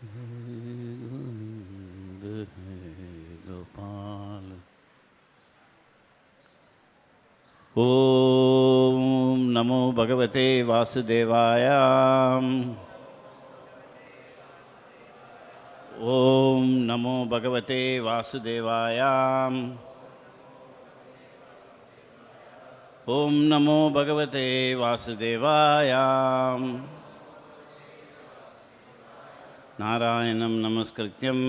गोविंद है गोपाल। ओम नमो भगवते वासुदेवाय। ओम नमो भगवते वासुदेवाय। ओम नमो भगवते वासुदेवाय। नारायणं नमस्कृत्यं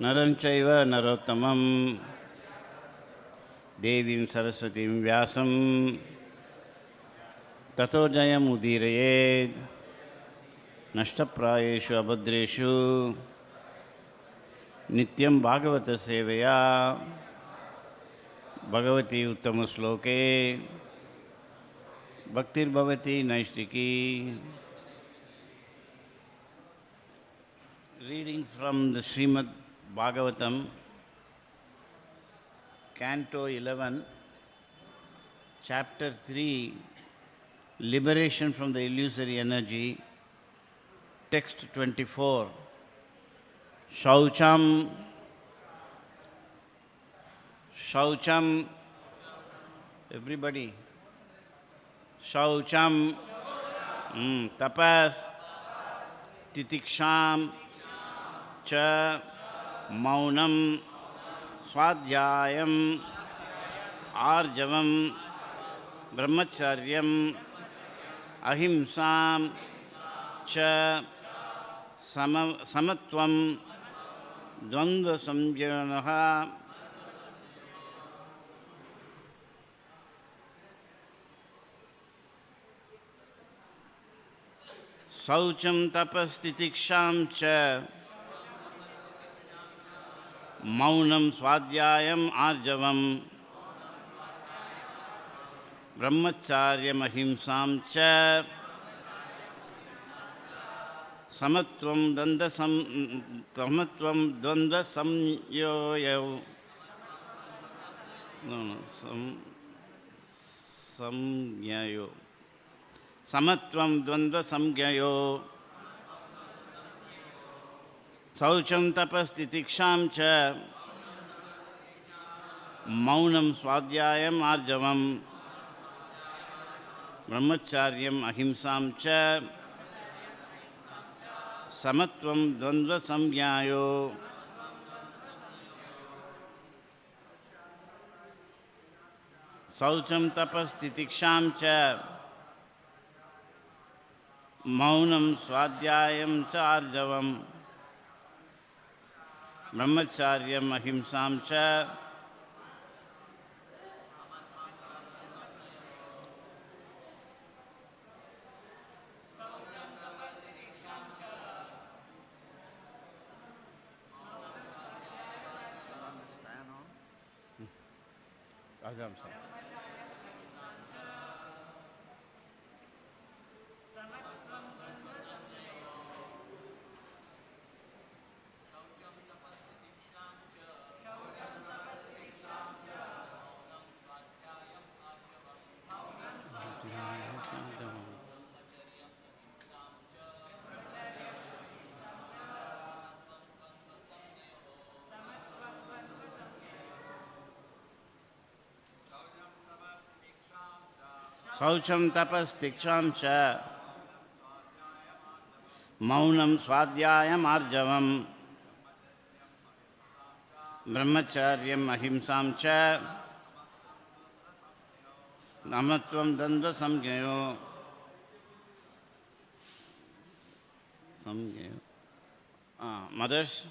नरं चैव नरोत्तमं देवीं सरस्वतीं व्यासं ततो जयमुदीरयेत्। नष्टप्रायेषु अभद्रेषु नित्यं भागवत सेवया Bhagwati उत्तमश्लोके भक्तिर्भवति नैष्टिकी। Reading from the Srimad Bhagavatam, Canto 11, Chapter 3, Liberation from the Illusory Energy, Text 24. Shaucham, Shaucham, everybody. Shaucham, tapas, titiksham, cha, maunam, swadhyayam, arjavam, brahmacharyam, ahimsam, cha, samatvam, dvandva samjanaha, saucham tapas titiksham cha, maunam swadhyayam arjavam, brahmacharyam ahimsam cha, samatvam dvandva samyoyo. Samgyayo. Samatvam dvandva samgyayo. Saucham tapas titiksham cha, maunam swadhyayam arjavam, brahmacharyam ahimsam cha, samatvam dvandva samgyayo. Saucham tapas titiksham cha, maunam swadhyayam cha arjavam, brahmacharyam ahimsam cha, Saucham tapas tiksham cha, maunam swadhyayam arjavam, brahmacharyam ahimsam cha, namatvam dandva samgyayo. Mothers,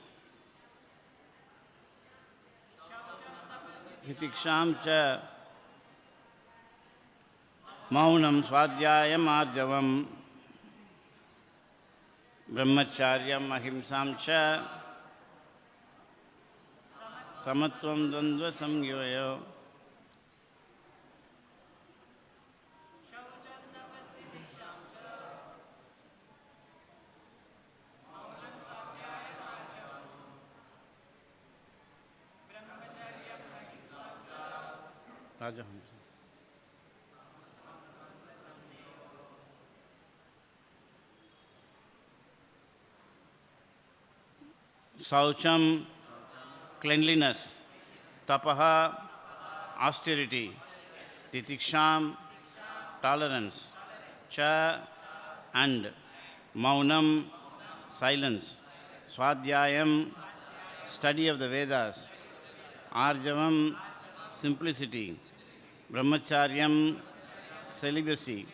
titiksham cha, maunam swadhyayam arjavam, brahmacharyam ahimsam cha, samatvam dvandva samgyayo. Raja Saucham, cleanliness. Tapaha, austerity. Titiksham, tolerance. Cha, and. Maunam, silence. Swadhyayam, study of the Vedas. Arjavam, simplicity. Brahmacharyam, celibacy.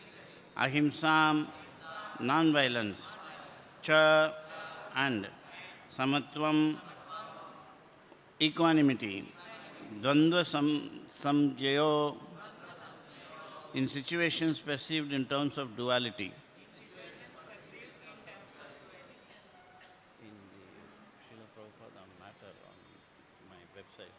Ahimsam, non-violence. Cha, and. Samatvam, equanimity. Dvandva samjayo, in situations perceived in terms of duality. In the Srila Prabhupada matter on my website,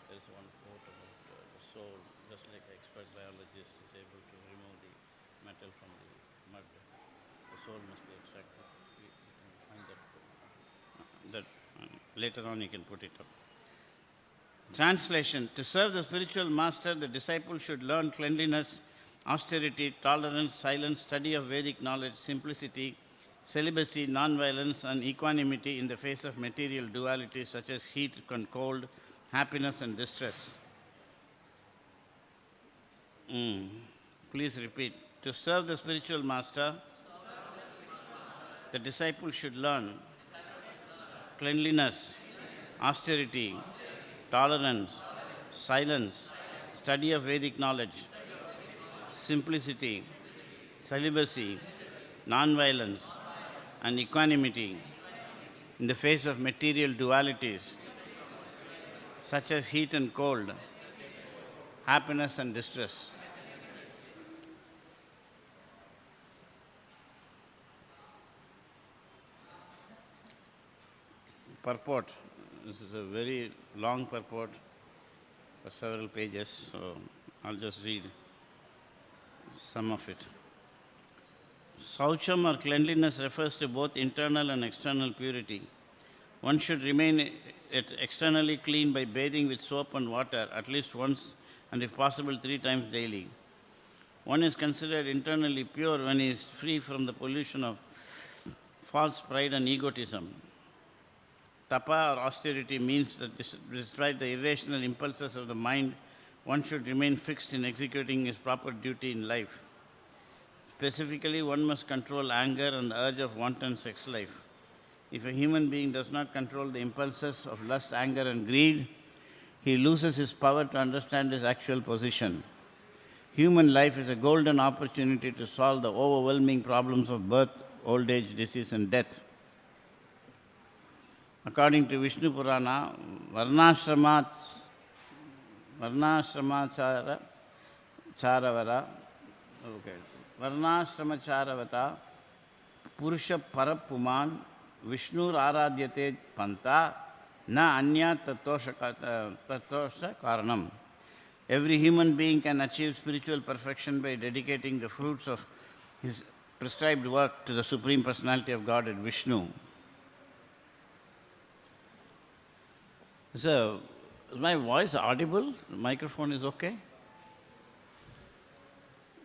there is one quote about the soul, just like an expert biologist is able to remove the metal from the mud, the soul must be extracted. You can find that later on you can put it up. Translation. To serve the spiritual master, the disciple should learn cleanliness, austerity, tolerance, silence, study of Vedic knowledge, simplicity, celibacy, non-violence, and equanimity in the face of material dualities such as heat and cold, happiness and distress. Please repeat. To serve the spiritual master, the disciple should learn cleanliness, austerity, tolerance, silence, study of Vedic knowledge, simplicity, celibacy, non-violence, and equanimity in the face of material dualities such as heat and cold, happiness and distress. Purport. This is a very long purport for several pages, so I'll just read some of it. Saucham or cleanliness refers to both internal and external purity. One should remain externally clean by bathing with soap and water at least once and if possible 3 times daily. One is considered internally pure when he is free from the pollution of false pride and egotism. Tapa or austerity means that despite the irrational impulses of the mind, one should remain fixed in executing his proper duty in life. Specifically, one must control anger and the urge of wanton sex life. If a human being does not control the impulses of lust, anger and greed, he loses his power to understand his actual position. Human life is a golden opportunity to solve the overwhelming problems of birth, old age, disease and death. According to Vishnu Purana, Varnashramacharvata Purusha Parapuman Vishnur Aradyate Panta Na Anya Tatosha Karanam. Every human being can achieve spiritual perfection by dedicating the fruits of his prescribed work to the Supreme Personality of Godhead, Vishnu. So, is my voice audible? The microphone is okay?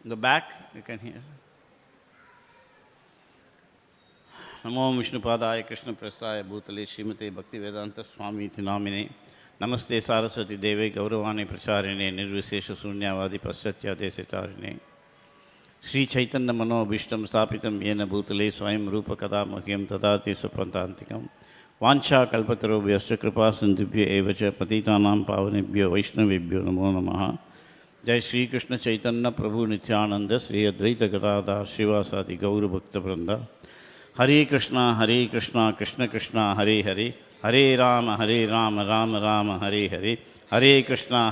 In the back, you can hear. Namo Vishnupadaya Krishna Prasthaya Bhutale Srimate Bhaktivedanta Swami Iti Namine Namaste Saraswati Deve Gauravani Pracharine Nirvisesha Sunyavadi Paschatya Desitarine Sri Chaitanya Mano Bhishtam Stapitam Yena Bhutale Swayam Rupa Kada Mahyam Tadati Supantantikam Vancha Kalpatarobhyascha Kripa Sindhubhya Evacha Patitanam Pavanebhyo Vaishnavibhyo Namo Namaha Jai Sri Krishna Chaitanya Prabhu Nityananda Sri Advaita Gadadhar Srivasadi Gaura Bhakta Vrinda Hare Krishna Krishna Krishna Hare Hare Hare Rama Rama Rama Hare Hare Hare Krishna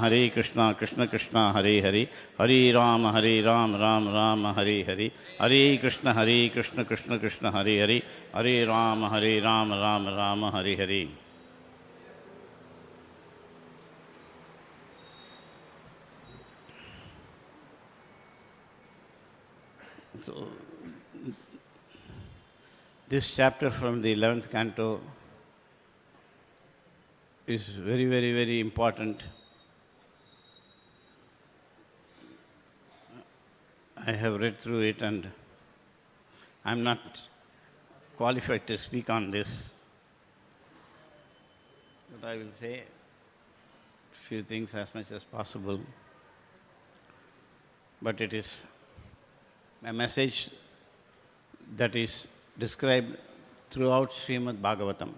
Krishna Krishna Hare Hare Hare Rama Rama Rama Hare Hare Hare Krishna Krishna Krishna Hare Hare Hare Rama Rama Rama Hare Hare. So, this chapter from the 11th canto is very, very, very important. I have read through it and I'm not qualified to speak on this. but I will say few things as much as possible. But it is a message that is described throughout Srimad Bhagavatam.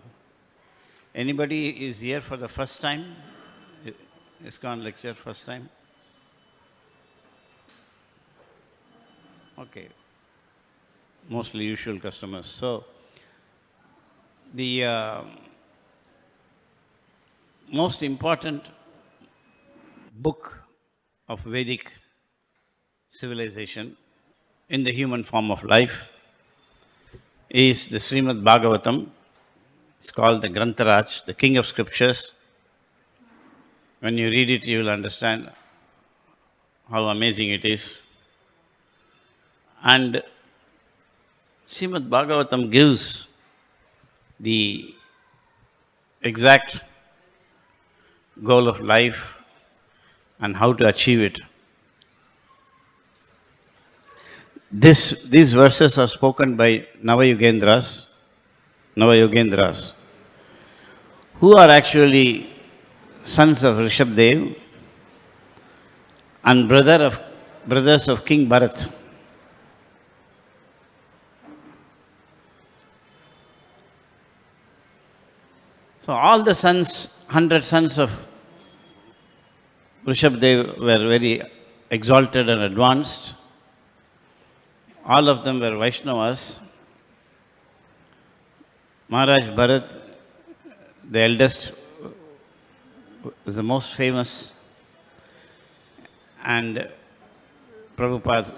Anybody is here for the first time? ISKCON lecture first time? Okay. Mostly usual customers. So, the most important book of Vedic civilization in the human form of life is the Srimad Bhagavatam. It's called the Raj, the king of scriptures. When you read it, you will understand how amazing it is. And Srimad Bhagavatam gives the exact goal of life and how to achieve it. These verses are spoken by Navayogendras, who are actually sons of Rishabdev and brothers of King Bharat. So all the sons, 100 sons of Rishabdev were very exalted and advanced. All of them were Vaishnavas. Maharaj Bharat, the eldest, was the most famous, and Prabhupada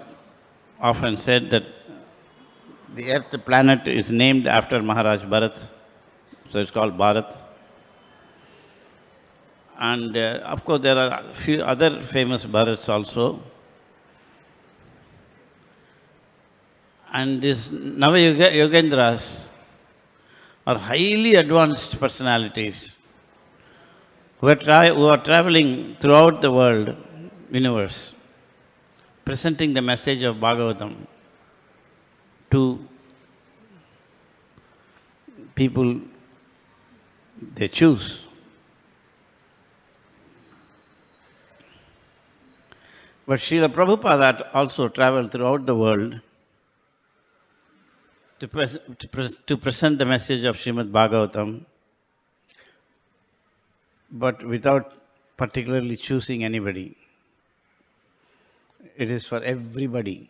often said that the earth, the planet, is named after Maharaj Bharat, so it's called Bharat. And of course there are a few other famous Bharats also. And these Navayogendras are highly advanced personalities who are traveling throughout the world, universe, presenting the message of Bhagavatam to people they choose. But Srila Prabhupada also traveled throughout the world to present the message of Srimad Bhagavatam, but without particularly choosing anybody. It is for everybody.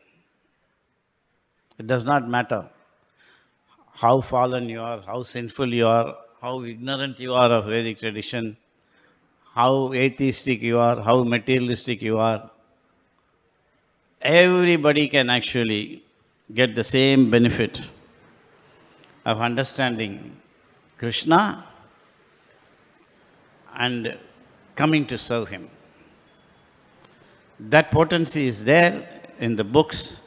It does not matter how fallen you are, how sinful you are, how ignorant you are of Vedic tradition, how atheistic you are, how materialistic you are. Everybody can actually get the same benefit of understanding Krishna and coming to serve him. That potency is there in the books,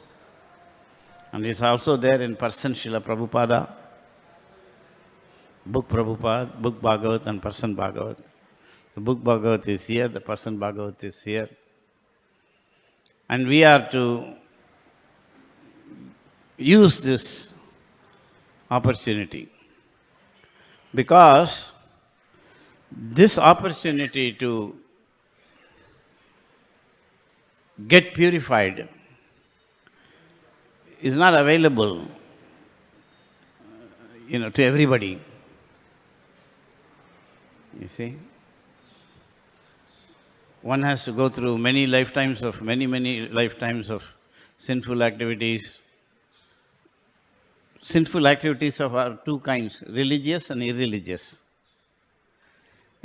and is also there in person Srila Prabhupada, book Prabhupada, book Bhagavat and person Bhagavat. The book Bhagavat is here, the person Bhagavat is here. And we are to use this opportunity, because this opportunity to get purified is not available, to everybody. You see? One has to go through many lifetimes of sinful activities. Sinful activities are two kinds, religious and irreligious.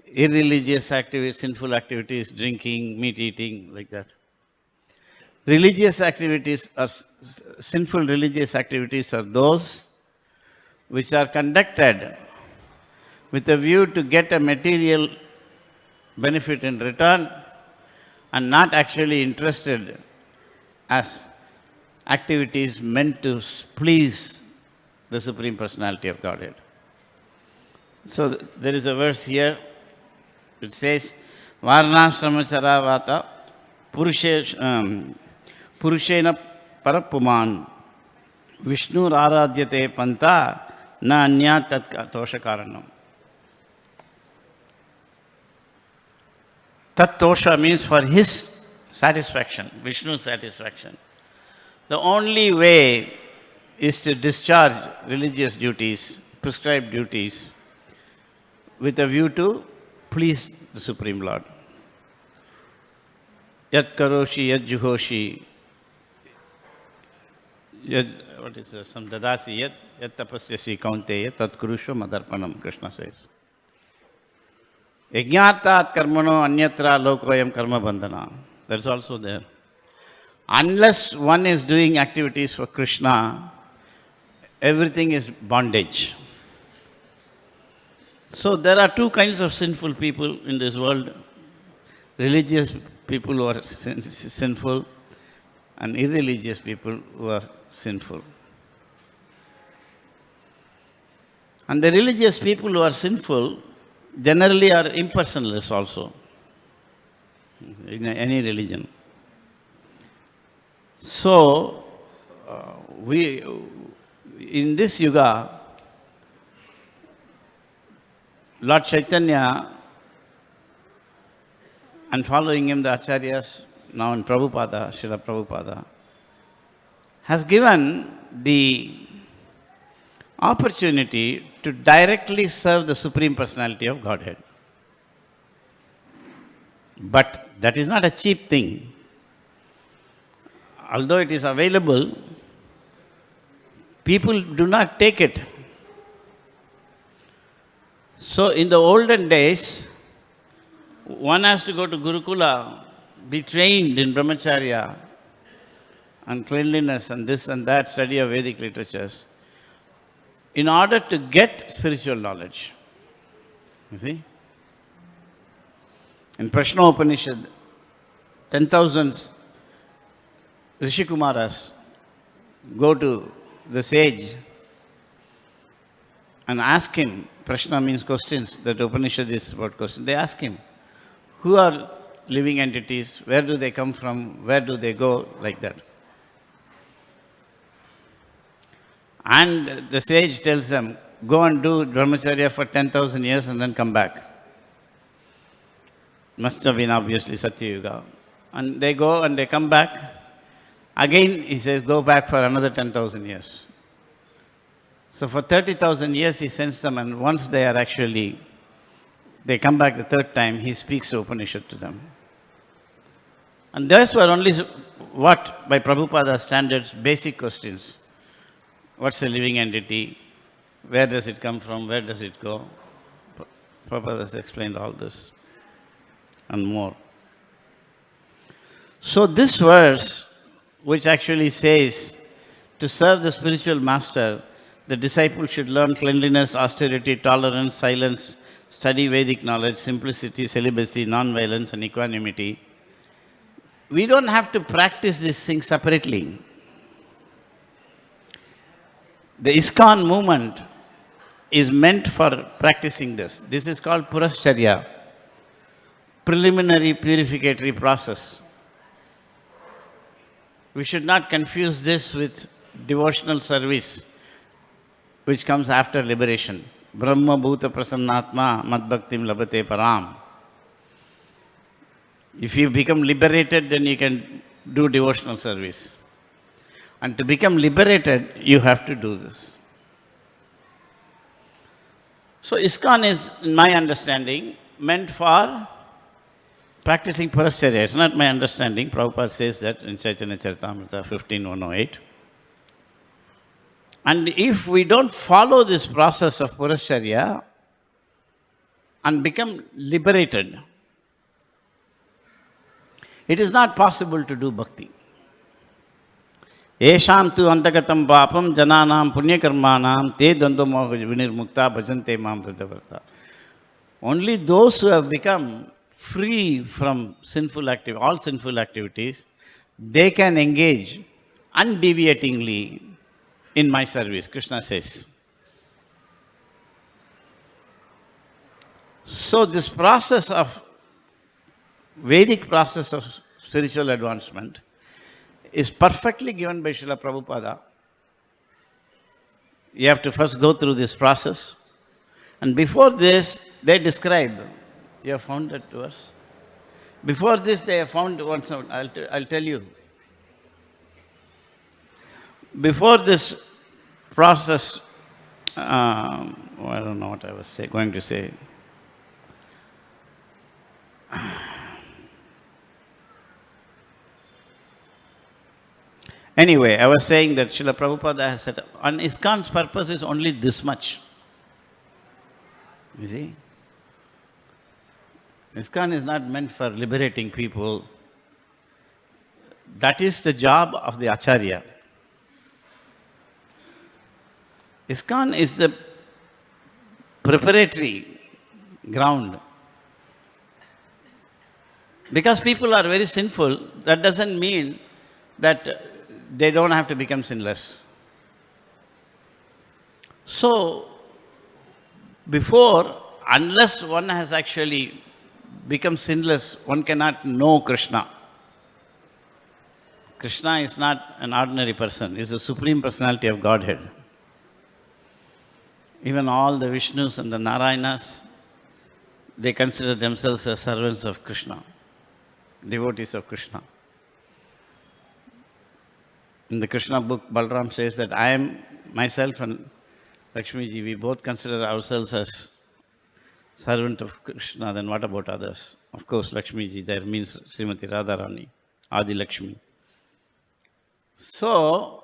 Irreligious activities, sinful activities, drinking, meat eating, like that. Religious activities are, sinful religious activities are those which are conducted with a view to get a material benefit in return, and not actually interested as activities meant to please the Supreme Personality of Godhead. So there is a verse here, it says, Varnashramacharāvāta Purushena Parapuman Vishnu Rāradyate Panta Na Anya Tat Toshakaranam. Tat tosha means for his satisfaction, Vishnu's satisfaction. The only way is to discharge religious duties, prescribed duties, with a view to please the Supreme Lord. Yat karoshi, yat juhoshi, yat, what is this? Some dadasi, yat tapasyasi kaunteya, tat kurusho madarpanam, Krishna says. Yajnatat karmano anyatra lokoyam karma bandhana. That's also there. Unless one is doing activities for Krishna, everything is bondage. So there are two kinds of sinful people in this world. Religious people who are sinful and irreligious people who are sinful. And the religious people who are sinful generally are impersonalists also, in any religion. So, in this yuga, Lord Chaitanya and following him the Acharyas, now in Prabhupada, Srila Prabhupada, has given the opportunity to directly serve the Supreme Personality of Godhead. But that is not a cheap thing. Although it is available, people do not take it. So in the olden days, one has to go to Gurukula, be trained in brahmacharya and cleanliness and this and that, study of Vedic literatures, in order to get spiritual knowledge. You see? In Prashna Upanishad, 10,000 Rishikumaras go to the sage and ask him, Prashna means questions, that Upanishad is about questions. They ask him, who are living entities, where do they come from, where do they go, like that. And the sage tells them, go and do brahmacharya for 10,000 years and then come back. Must have been obviously Satya Yuga. And they go and they come back. Again, he says, go back for another 10,000 years. So for 30,000 years, he sends them, and once they are actually, they come back the third time, he speaks the Upanishad to them. And those were only what, by Prabhupada's standards, basic questions. What's a living entity? Where does it come from? Where does it go? Prabhupada has explained all this and more. So this verse, which actually says, to serve the spiritual master, the disciple should learn cleanliness, austerity, tolerance, silence, study Vedic knowledge, simplicity, celibacy, non-violence, and equanimity. We don't have to practice these things separately. The ISKCON movement is meant for practicing this. This is called Purascharya, preliminary purificatory process. We should not confuse this with devotional service, which comes after liberation. Brahma bhuta prasannatma madbhaktim labate param. If you become liberated, then you can do devotional service. And to become liberated, you have to do this. So ISKCON is, in my understanding, meant for practicing Purascharya. It's not my understanding. Prabhupada says that in Chaitanya Charitamrita 15:108. And if we don't follow this process of Purascharya and become liberated, it is not possible to do bhakti. Esham tu antagatam papam jananam punyakarmanam te dvandva moha vinirmukta bhajante mam vridavarta. Only those who have become free from all sinful activities, they can engage undeviatingly in my service, Krishna says. So this process of, Vedic process of spiritual advancement is perfectly given by Srila Prabhupada. You have to first go through this process. And before this, they describe, you have found that verse? Before this, they have found once out. I'll tell you. Before this process, I don't know what I was going to say. Anyway, I was saying that Srila Prabhupada has said, and ISKCON's purpose is only this much. You see? ISKCON is not meant for liberating people. That is the job of the Acharya. ISKCON is the preparatory ground. Because people are very sinful, that doesn't mean that they don't have to become sinless. So, before, unless one has actually become sinless, one cannot know Krishna. Krishna is not an ordinary person, he is the Supreme Personality of Godhead. Even all the Vishnus and the Narayanas, they consider themselves as servants of Krishna, devotees of Krishna. In the Krishna book, Balram says that I am myself and Lakshmiji, we both consider ourselves as servant of Krishna. Then what about others? Of course, Lakshmiji there means Srimati Radharani, Adi Lakshmi. So,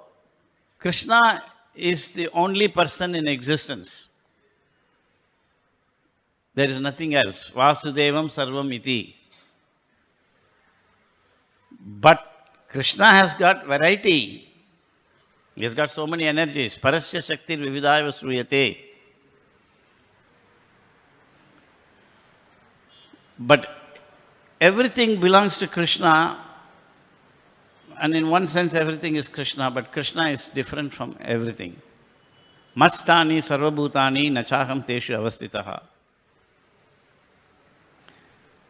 Krishna is the only person in existence. There is nothing else. Vasudevam sarvam iti. But Krishna has got variety. He has got so many energies. Parasya shaktir vividaya sruyate. But everything belongs to Krishna, and in one sense everything is Krishna, but Krishna is different from everything. Matstani sarvabhutani nachaham teshu avastitaha.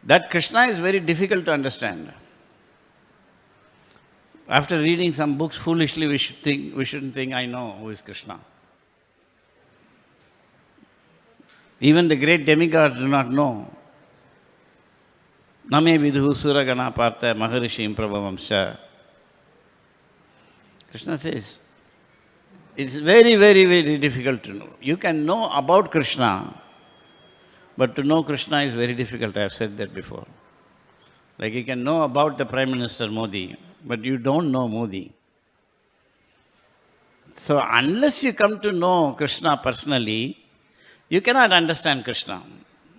That Krishna is very difficult to understand. After reading some books, foolishly we shouldn't think, I know who is Krishna. Even the great demigods do not know. Name vidhu suragana partha maharishim prabhavamsha. Krishna says, it's very, very, very difficult to know. You can know about Krishna, but to know Krishna is very difficult. I have said that before. Like you can know about the Prime Minister Modi, but you don't know Modi. So unless you come to know Krishna personally, you cannot understand Krishna.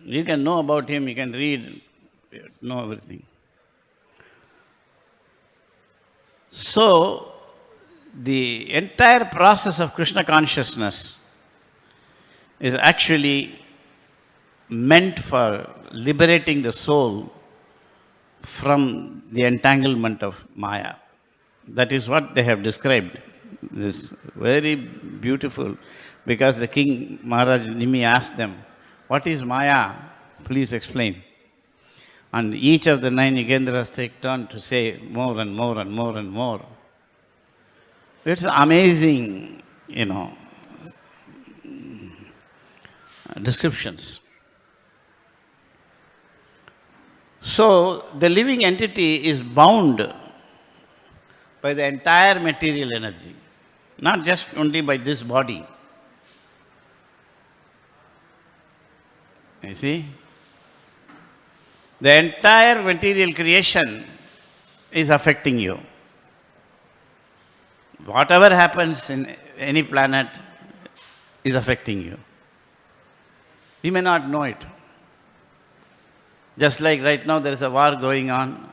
You can know about him, you can read, know everything. So, the entire process of Krishna consciousness is actually meant for liberating the soul from the entanglement of Maya. That is what they have described. This very beautiful, because the king Maharaj Nimi asked them, what is Maya? Please explain. And each of the 9 Yugendras take turn to say more and more and more and more. It's amazing, descriptions. So, the living entity is bound by the entire material energy, not just only by this body. You see? The entire material creation is affecting you. Whatever happens in any planet is affecting you. You may not know it. Just like right now there is a war going on.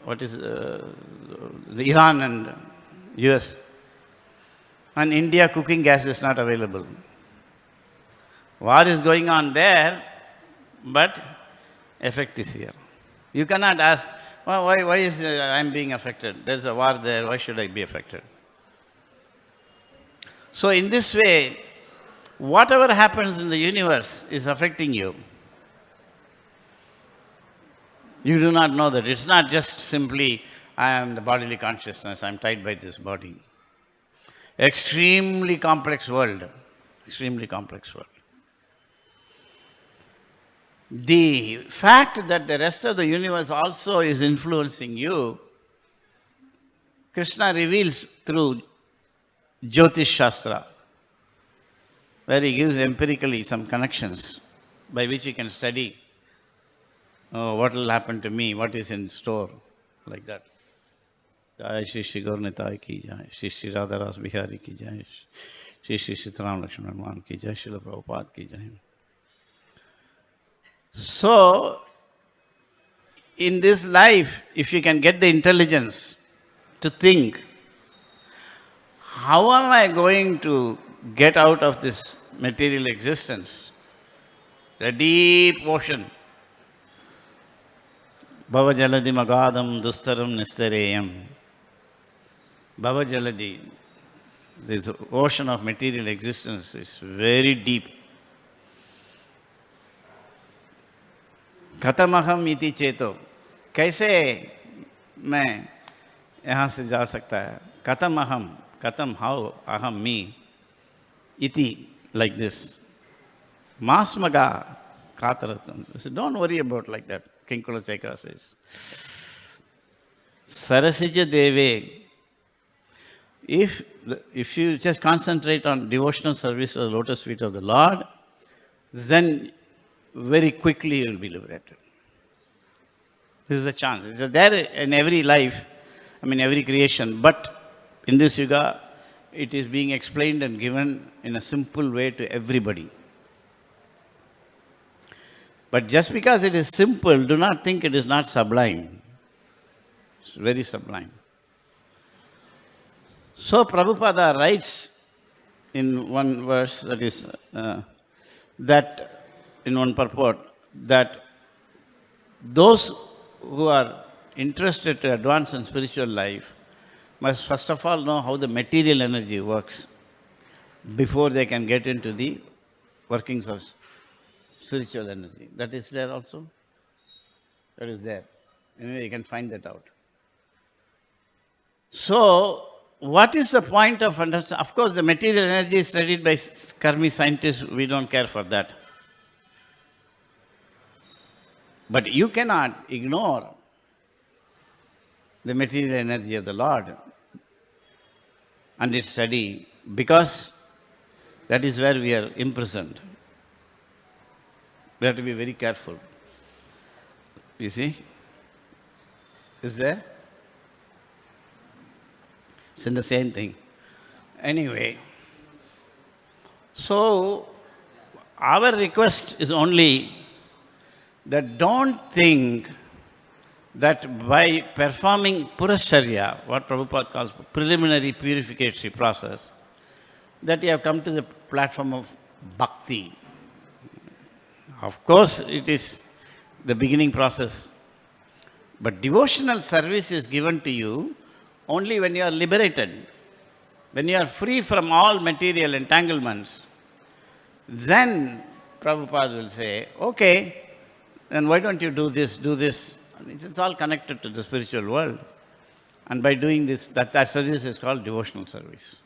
What is the Iran and US. And India cooking gas is not available. War is going on there, but effect is here. You cannot ask, well, why is I am being affected? There is a war there, why should I be affected? So in this way, whatever happens in the universe is affecting you. You do not know that. It's not just simply, I am the bodily consciousness, I am tied by this body. Extremely complex world. Extremely complex world. the fact that the rest of the universe also is influencing you, Krishna reveals through Jyotish Shastra, where he gives empirically some connections by which you can study what will happen to me, what is in store, like that. Jai Shri Shri Gaurnitai ki jai, Shri Shri Radha ki jai, Shri Shri Sitaram Lakshman Bhagwan ki jai, Srila Prabhupada ki jai. So, in this life, if you can get the intelligence to think, how am I going to get out of this material existence? The deep ocean. Bhava jaladi magadam dustaram nistareyam. Bhava jaladi, this ocean of material existence is very deep. Katamaham iti cheto. कैसे मैं यहाँ से जा सकता है? Katamaham, katam, how, aham, me, iti, like this. Masmaga kataratam. So don't worry about like that. King Kulaseka says. Sarasija deve. If you just concentrate on devotional service of the lotus feet of the Lord, then very quickly you will be liberated. This is a chance. It's there in every life, every creation. But in this yuga, it is being explained and given in a simple way to everybody. But just because it is simple, do not think it is not sublime. It's very sublime. So Prabhupada writes in one verse, that is, that in one purport, that those who are interested to advance in spiritual life must first of all know how the material energy works before they can get into the workings of spiritual energy. That is there also. That is there. Anyway, you can find that out. So, what is the point of understanding? Of course, the material energy is studied by karmi scientists. We don't care for that. But you cannot ignore the material energy of the Lord and its study, because that is where we are imprisoned. We have to be very careful. You see? Is there? It's in the same thing. Anyway, so our request is only that don't think that by performing Purashcharya, what Prabhupada calls preliminary purificatory process, that you have come to the platform of bhakti. Of course, it is the beginning process. But devotional service is given to you only when you are liberated, when you are free from all material entanglements. Then Prabhupada will say, okay, then why don't you do this, do this? It's all connected to the spiritual world. And by doing this, that service is called devotional service.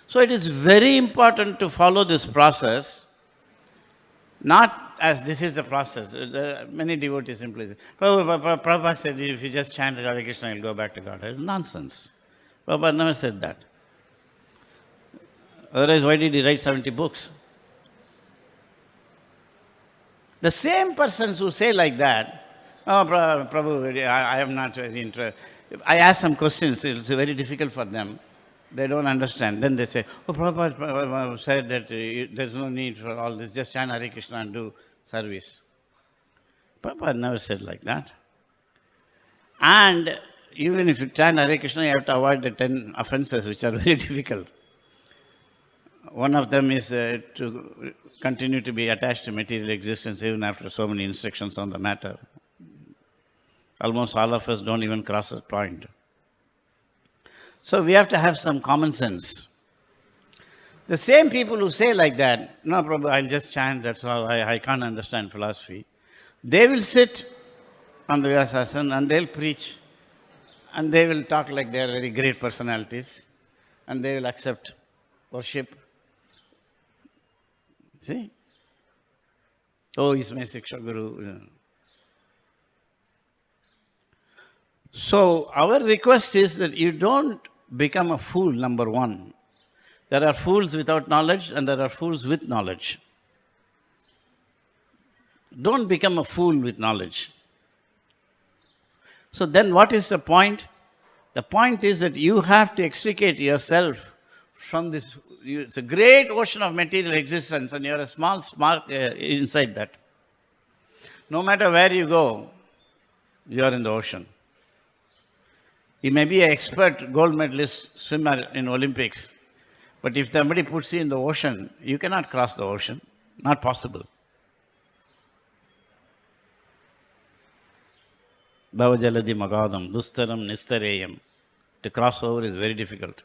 So it is very important to follow this process, not as this is the process. Many devotees simply say, Prabhupada said, if you just chant Hare Krishna, you'll go back to God. It's nonsense. Prabhupada never said that. Otherwise, why did he write 70 books? The same persons who say like that, oh, Prabhu, I am not very interested. I ask some questions, it's very difficult for them. They don't understand. Then they say, oh, Prabhupada said that there's no need for all this, just chant Hare Krishna and do service. Prabhupada never said like that. And even if you chant Hare Krishna, you have to avoid the 10 offenses, which are very difficult. One of them is to continue to be attached to material existence even after so many instructions on the matter. Almost all of us don't even cross that point. So we have to have some common sense. The same people who say like that, no, Prabhu, I'll just chant, that's all, I can't understand philosophy. They will sit on the Vyasasana and they'll preach. And they will talk like they are very great personalities. And they will accept worship. See? Oh, he's my Siksha Guru. So our request is that you don't become a fool, number one. There are fools without knowledge and there are fools with knowledge. Don't become a fool with knowledge. So then what is the point? The point is that you have to extricate yourself from this. It's a great ocean of material existence and you're a small spark inside that. No matter where you go, you're in the ocean. You may be an expert gold medalist swimmer in Olympics, but if somebody puts you in the ocean, you cannot cross the ocean. Not possible. Bhavajaladi magadam, dustaram nistareyam. To cross over is very difficult.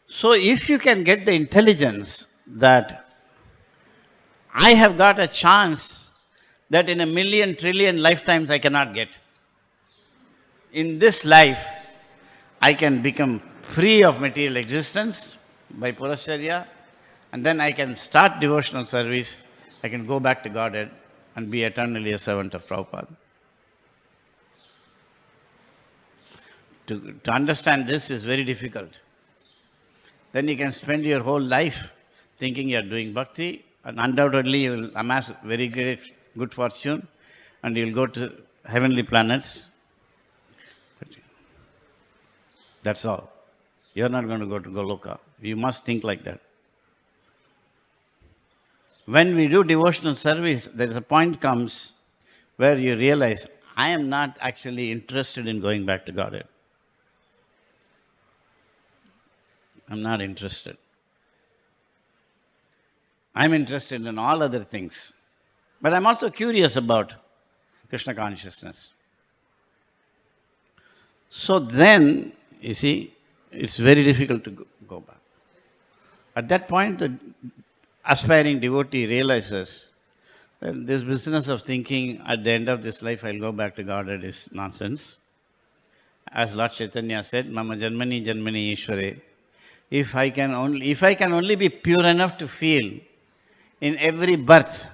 So if you can get the intelligence that I have got a chance that in a million trillion lifetimes I cannot get. In this life, I can become free of material existence by Purashcharya, and then I can start devotional service. I can go back to Godhead and be eternally a servant of Prabhupada. To understand this is very difficult. Then you can spend your whole life thinking you are doing bhakti, and undoubtedly you will amass very great good fortune, and you will go to heavenly planets. That's all. You are not going to go to Goloka. You must think like that. When we do devotional service, there is a point comes where you realize, I am not actually interested in going back to Godhead. I'm not interested. I'm interested in all other things. But I'm also curious about Krishna consciousness. So then, you see, it's very difficult to go back. At that point, the aspiring devotee realizes that this business of thinking at the end of this life I'll go back to Godhead is nonsense. As Lord Chaitanya said, Mama Janmani Janmani Ishware. If I can only be pure enough to feel in every birth,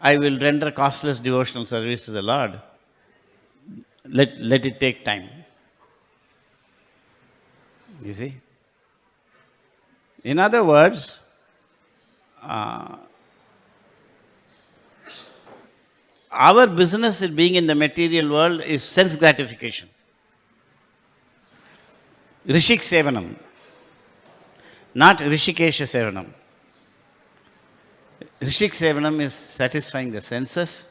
I will render costless devotional service to the Lord. Let it take time. You see? In other words, our business in being in the material world is sense gratification. Rishik Sevanam, not Rishikesha Sevanam. Rishik Sevanam is satisfying the senses.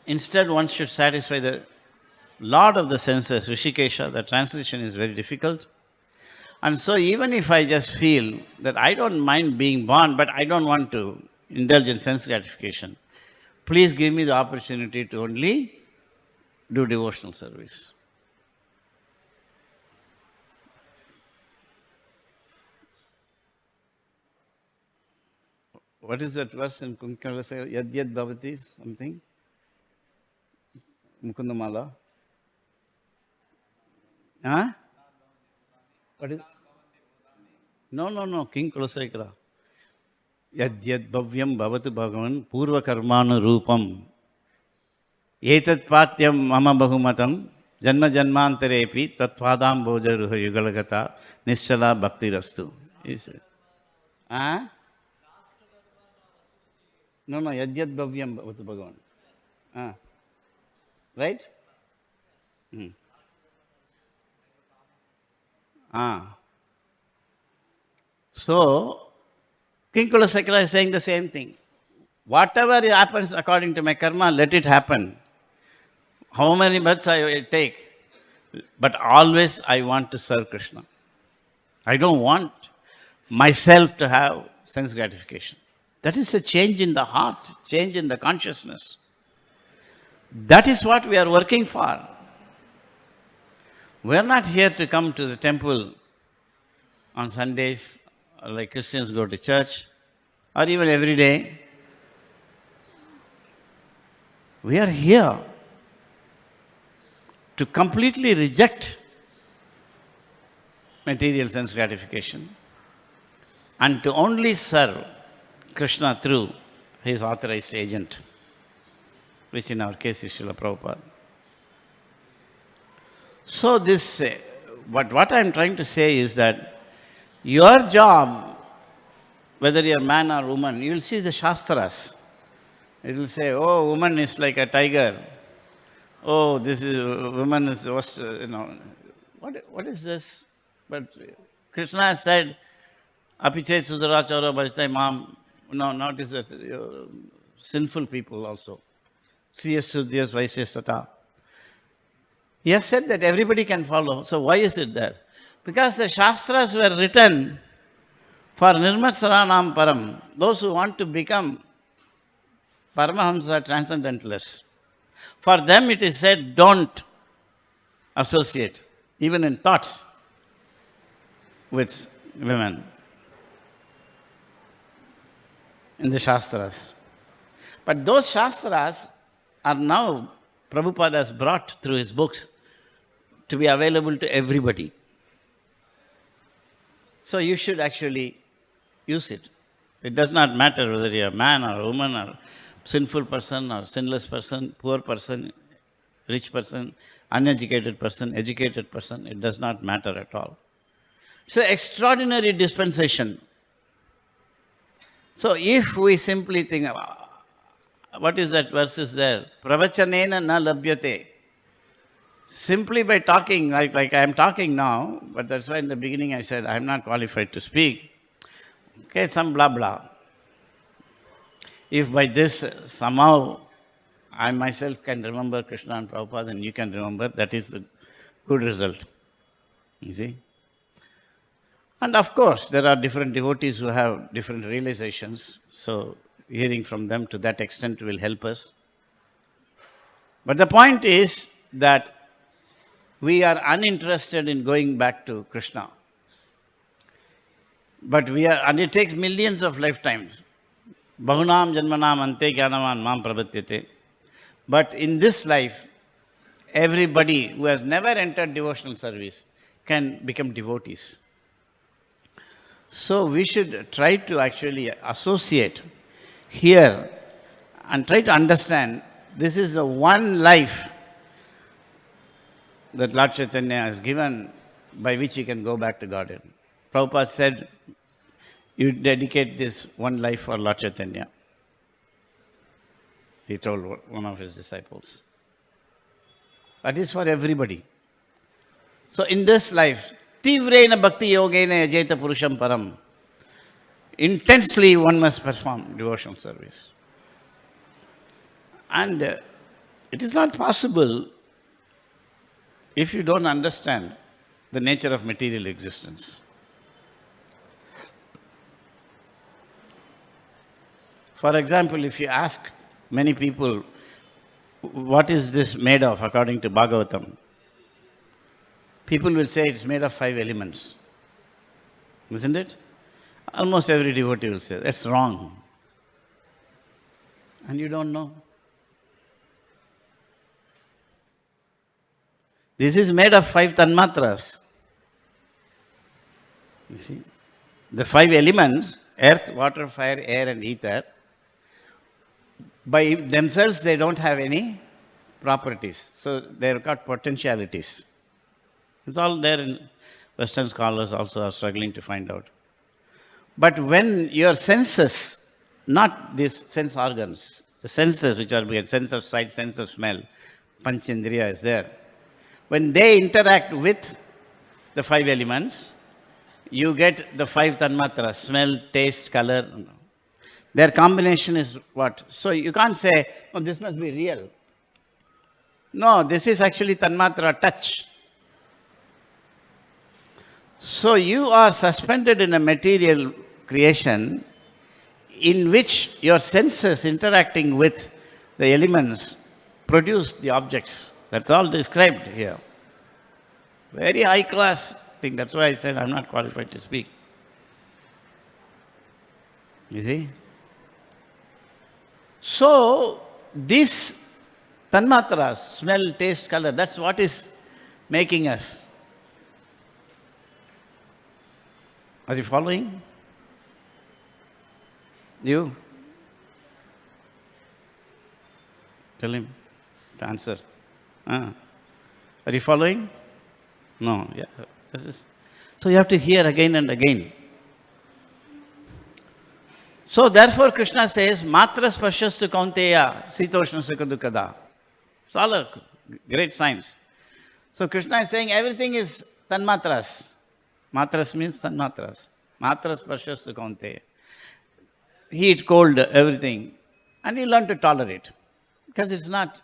Instead, one should satisfy the Lord of the senses, Rishikesha. The translation is very difficult. And so even if I just feel that I don't mind being born, but I don't want to indulge in sense gratification, please give me the opportunity to only do devotional service. What is that verse in Kunkala? Yad yad bhavati, something? Mukundamala? Huh? What is? No. King Kulasakara. Yad yad bhavyam bhavatu bhagavan purva karmanu rupam. Etat patyam mama bahumatam janma janmantarepi tatpadam boja ruha yugalagata nischala bhakti rastu. Is it? Huh? No, yad yad bhavyam bhavatu bhagavan. Right? So, King Kulasakara is saying the same thing. Whatever happens according to my karma, let it happen. How many births I take, but always I want to serve Krishna. I don't want myself to have sense gratification. That is a change in the heart, change in the consciousness. That is what we are working for. We are not here to come to the temple on Sundays, like Christians go to church, or even every day. We are here to completely reject material sense gratification and to only serve Krishna through his authorized agent, which in our case is Srila Prabhupada. So what I am trying to say is that your job, whether you are man or woman, you will see the Shastras. It will say, oh, woman is like a tiger. Oh, woman is the worst, What is this? But Krishna has said, Apiche Sudarachara Bhajtai Mam, notice that sinful people also. Sriyas Sudyas Vaisyas Tata. He has said that everybody can follow. So why is it there? Because the Shastras were written for Nirmatsaranam Param, those who want to become Paramahamsa transcendentalists. For them it is said, don't associate, even in thoughts, with women. In the Shastras. But those Shastras are now, Prabhupada has brought through his books to be available to everybody. So you should actually use it. It does not matter whether you are a man or a woman or sinful person or sinless person, poor person, rich person, uneducated person, educated person. It does not matter at all. So extraordinary dispensation. So if we simply think, what is that verse is there? Pravachanena na labhyate. Simply by talking, like I am talking now, but that's why in the beginning I said I am not qualified to speak. Okay, some blah blah. If by this somehow I myself can remember Krishna and Prabhupada and you can remember, that is the good result. You see? And of course, there are different devotees who have different realizations. So hearing from them to that extent will help us. But the point is that we are uninterested in going back to Krishna. But and it takes millions of lifetimes. Bahunam janmanam ante jnanavan mam prapatyate. But in this life, everybody who has never entered devotional service can become devotees. So we should try to actually associate here and try to understand this is the one life that Lord Chaitanya has given by which you can go back to Godhead. Prabhupada said, you dedicate this one life for Lord Chaitanya. He told one of his disciples. That is for everybody. So in this life, Tivrena Bhakti Yogena Yajeta Purusham Param. Intensely one must perform devotional service. And it is not possible if you don't understand the nature of material existence. For example, if you ask many people, what is this made of according to Bhagavatam? People will say it's made of 5 elements. Isn't it? Almost every devotee will say, that's wrong. And you don't know. This is made of 5 tanmatras. You see, the 5 elements, earth, water, fire, air and ether, by themselves they don't have any properties. So they're called potentialities. It's all there in Western scholars also are struggling to find out. But when your senses, not these sense organs, the senses which are being sense of sight, sense of smell, panchendriya is there. When they interact with the 5 elements, you get the 5 tanmatras, smell, taste, color. Their combination is what? So you can't say, oh, this must be real. No, this is actually tanmatra, touch. So you are suspended in a material creation in which your senses interacting with the elements produce the objects. That's all described here. Very high class thing. That's why I said I'm not qualified to speak. You see? So, this tanmatras, smell, taste, color, that's what is making us. Are you following? You? Tell him to answer. Are you following? No. Yeah. This is. So you have to hear again and again. So therefore Krishna says, Matra spashastu kaunteya sitoshna sukha dukkada. It's all a great science. So Krishna is saying everything is tanmatras. Matras means tanmatras. Matra spashastu kaunteya. Heat, cold, everything. And you learn to tolerate. Because it's not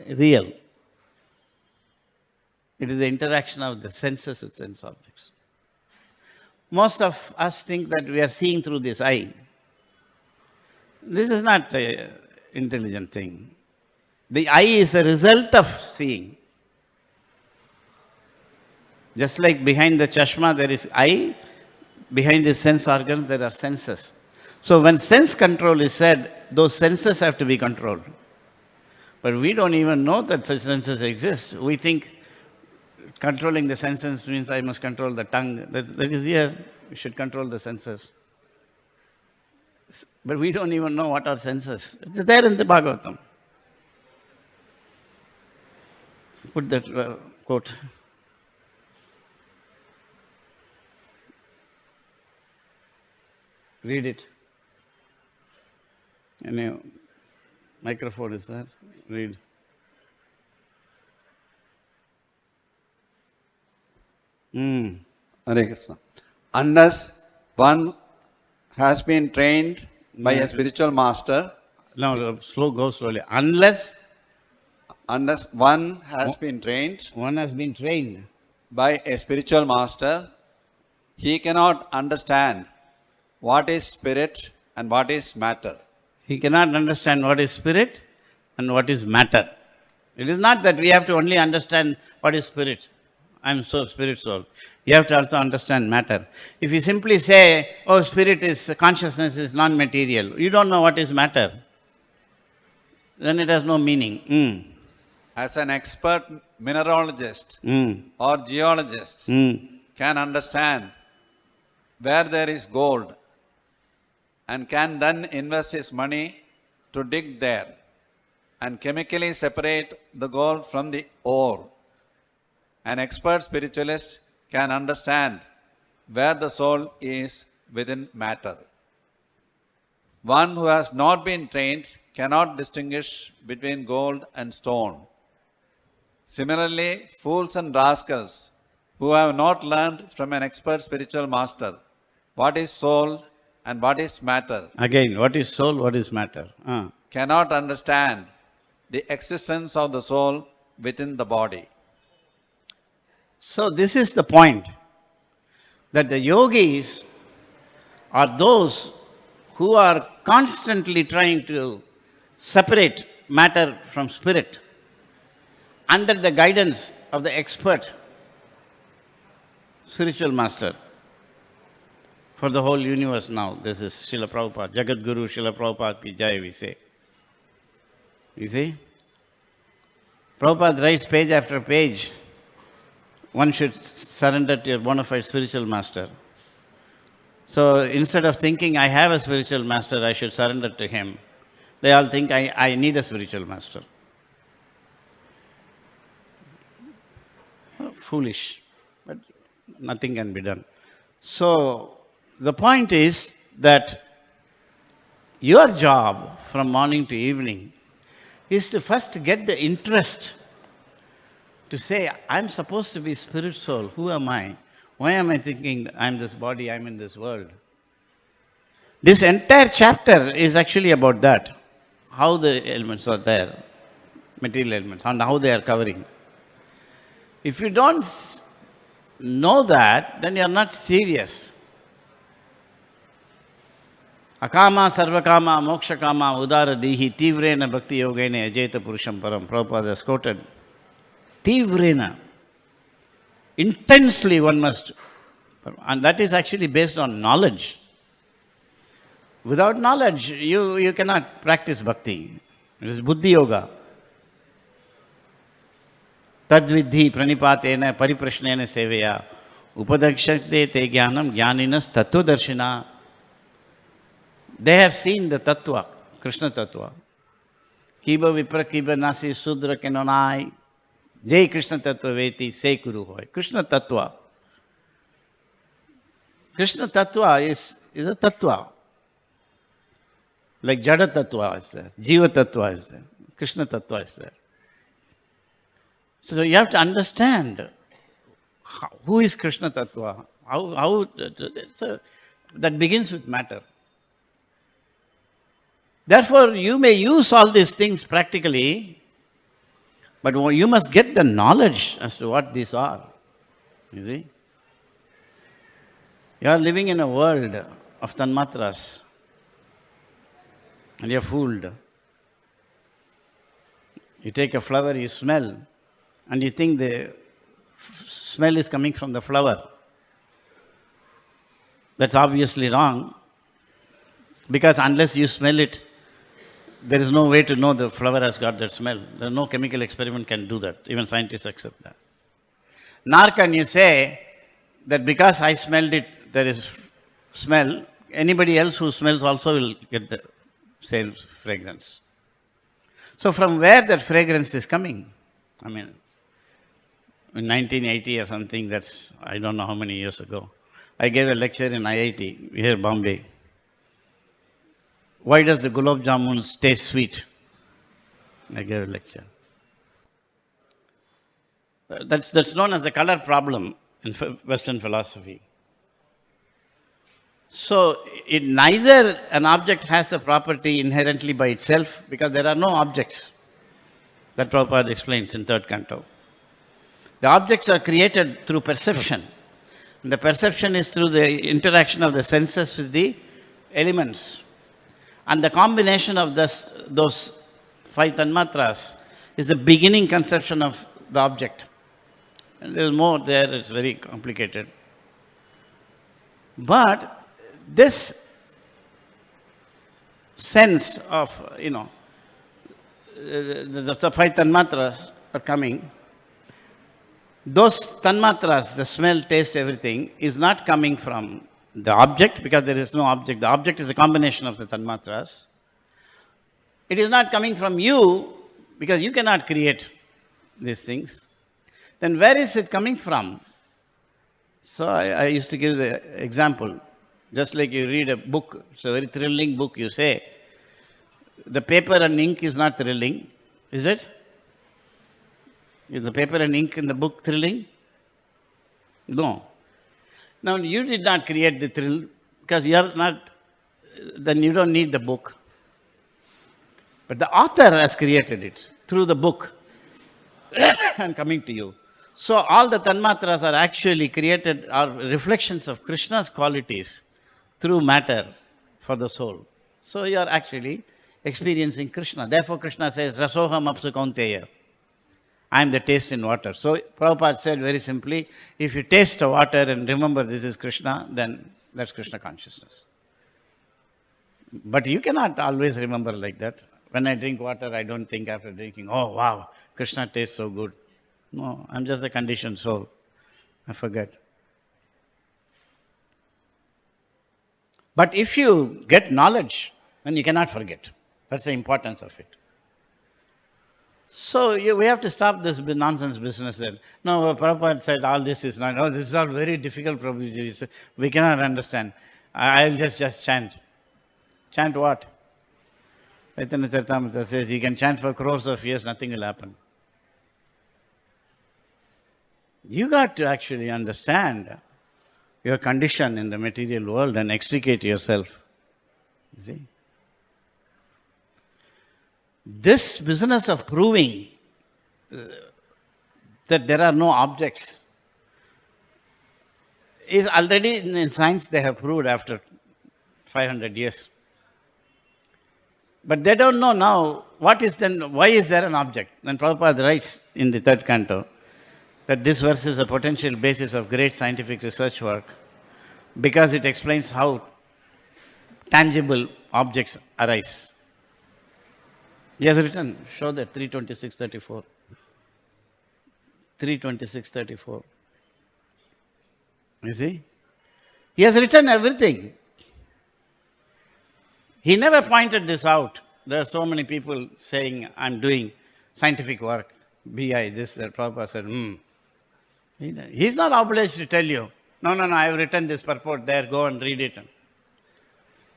real. It is the interaction of the senses with sense objects. Most of us think that we are seeing through this eye. This is not an intelligent thing. The eye is a result of seeing. Just like behind the chashma there is eye, behind the sense organs there are senses. So when sense control is said, those senses have to be controlled. But we don't even know that such senses exist. We think controlling the senses means I must control the tongue. That is here. We should control the senses. But we don't even know what are senses. It's there in the Bhagavatam. Put that quote. Read it. Any microphone is there? Read. Hare Krishna. Unless one has been trained by a spiritual master. No, go slowly. Unless one has been trained. One has been trained by a spiritual master, he cannot understand what is spirit and what is matter. He cannot understand what is spirit and what is matter. It is not that we have to only understand what is spirit. I am so spirit soul. You have to also understand matter. If you simply say, oh, spirit is, consciousness is non-material, you don't know what is matter, then it has no meaning. As an expert mineralogist or geologist can understand where there is gold and can then invest his money to dig there and chemically separate the gold from the ore. An expert spiritualist can understand where the soul is within matter. One who has not been trained cannot distinguish between gold and stone. Similarly, fools and rascals who have not learned from an expert spiritual master what is soul and what is matter. Again, what is soul, what is matter? Cannot understand the existence of the soul within the body. So this is the point, that the yogis are those who are constantly trying to separate matter from spirit under the guidance of the expert spiritual master for the whole universe now. This is Srila Prabhupada, Jagat Guru Srila Prabhupada ki jai, we say. You see? Prabhupada writes page after page, one should surrender to a bona fide spiritual master. So instead of thinking I have a spiritual master, I should surrender to him, they all think I need a spiritual master. Foolish, but nothing can be done. So the point is that your job from morning to evening is to first get the interest to say, I'm supposed to be spirit soul. Who am I? Why am I thinking I'm this body, I'm in this world? This entire chapter is actually about that. How the elements are there, material elements, and how they are covering. If you don't know that, then you are not serious. Akama, sarvakama, mokshakama, udara dihi, tivrena bhakti yogene ajeta purusham param. Prabhupada has quoted. Tivrena. Intensely one must. And that is actually based on knowledge. Without knowledge, you cannot practice bhakti. It is buddhi yoga. Tadvidhi pranipatena pariprashnena seveya upadakshate te jnanam jnaninas tattvadarshina. They have seen the tattva, Krishna tattva. Kiba vipra kiba nasi sudra kenonai. Jai Krishna tattva veti se kuru hoy. Krishna tattva. Krishna tattva is a tattva. Like Jada tattva is there, Jiva tattva is there, Krishna tattva is there. So you have to understand who is Krishna tattva. So that begins with matter. Therefore, you may use all these things practically, but you must get the knowledge as to what these are. You see? You are living in a world of tanmatras, and you are fooled. You take a flower, you smell, and you think the smell is coming from the flower. That's obviously wrong, because unless you smell it, there is no way to know the flower has got that smell. There no chemical experiment can do that. Even scientists accept that. Nor can you say that because I smelled it, there is smell. Anybody else who smells also will get the same fragrance. So from where that fragrance is coming? I mean, in 1980 or something, that's, I don't know how many years ago, I gave a lecture in IIT, here Bombay. Why does the gulab jamuns taste sweet? I gave a lecture. That's known as the color problem in Western philosophy. So neither an object has a property inherently by itself, because there are no objects. That Prabhupada explains in 3rd canto. The objects are created through perception. And the perception is through the interaction of the senses with the elements. And the combination of those 5 tanmatras is the beginning conception of the object. And there's more there, it's very complicated. But this sense of, the 5 tanmatras are coming. Those tanmatras, the smell, taste, everything, is not coming from the object, because there is no object. The object is a combination of the tanmatras. It is not coming from you, because you cannot create these things. Then where is it coming from? So I used to give the example. Just like you read a book, it's a very thrilling book, you say, the paper and ink is not thrilling, is it? Is the paper and ink in the book thrilling? No. Now, you did not create the thrill, because you are not, then you don't need the book. But the author has created it through the book and coming to you. So all the tanmatras are actually created, are reflections of Krishna's qualities through matter for the soul. So you are actually experiencing Krishna. Therefore Krishna says, Rasoham apsu kaunteya. I am the taste in water. So Prabhupada said very simply, if you taste the water and remember this is Krishna, then that's Krishna consciousness. But you cannot always remember like that. When I drink water, I don't think after drinking, oh wow, Krishna tastes so good. No, I'm just a conditioned soul. I forget. But if you get knowledge, then you cannot forget. That's the importance of it. So we have to stop this nonsense business that, no, Prabhupada said all this is not, oh, this is all very difficult, Prabhuji. We cannot understand. I'll just chant. Chant what? Chaitanya Charitamrita says you can chant for crores of years, nothing will happen. You got to actually understand your condition in the material world and extricate yourself. You see? This business of proving that there are no objects is already in science they have proved after 500 years. But they don't know now what is then, why is there an object? Then Prabhupada writes in the 3rd canto that this verse is a potential basis of great scientific research work because it explains how tangible objects arise. He has written, show that, 326.34. 326.34. You see? He has written everything. He never pointed this out. There are so many people saying, I'm doing scientific work, BI, this, that. Prabhupada said, He's not obliged to tell you, no, I have written this purport there, go and read it.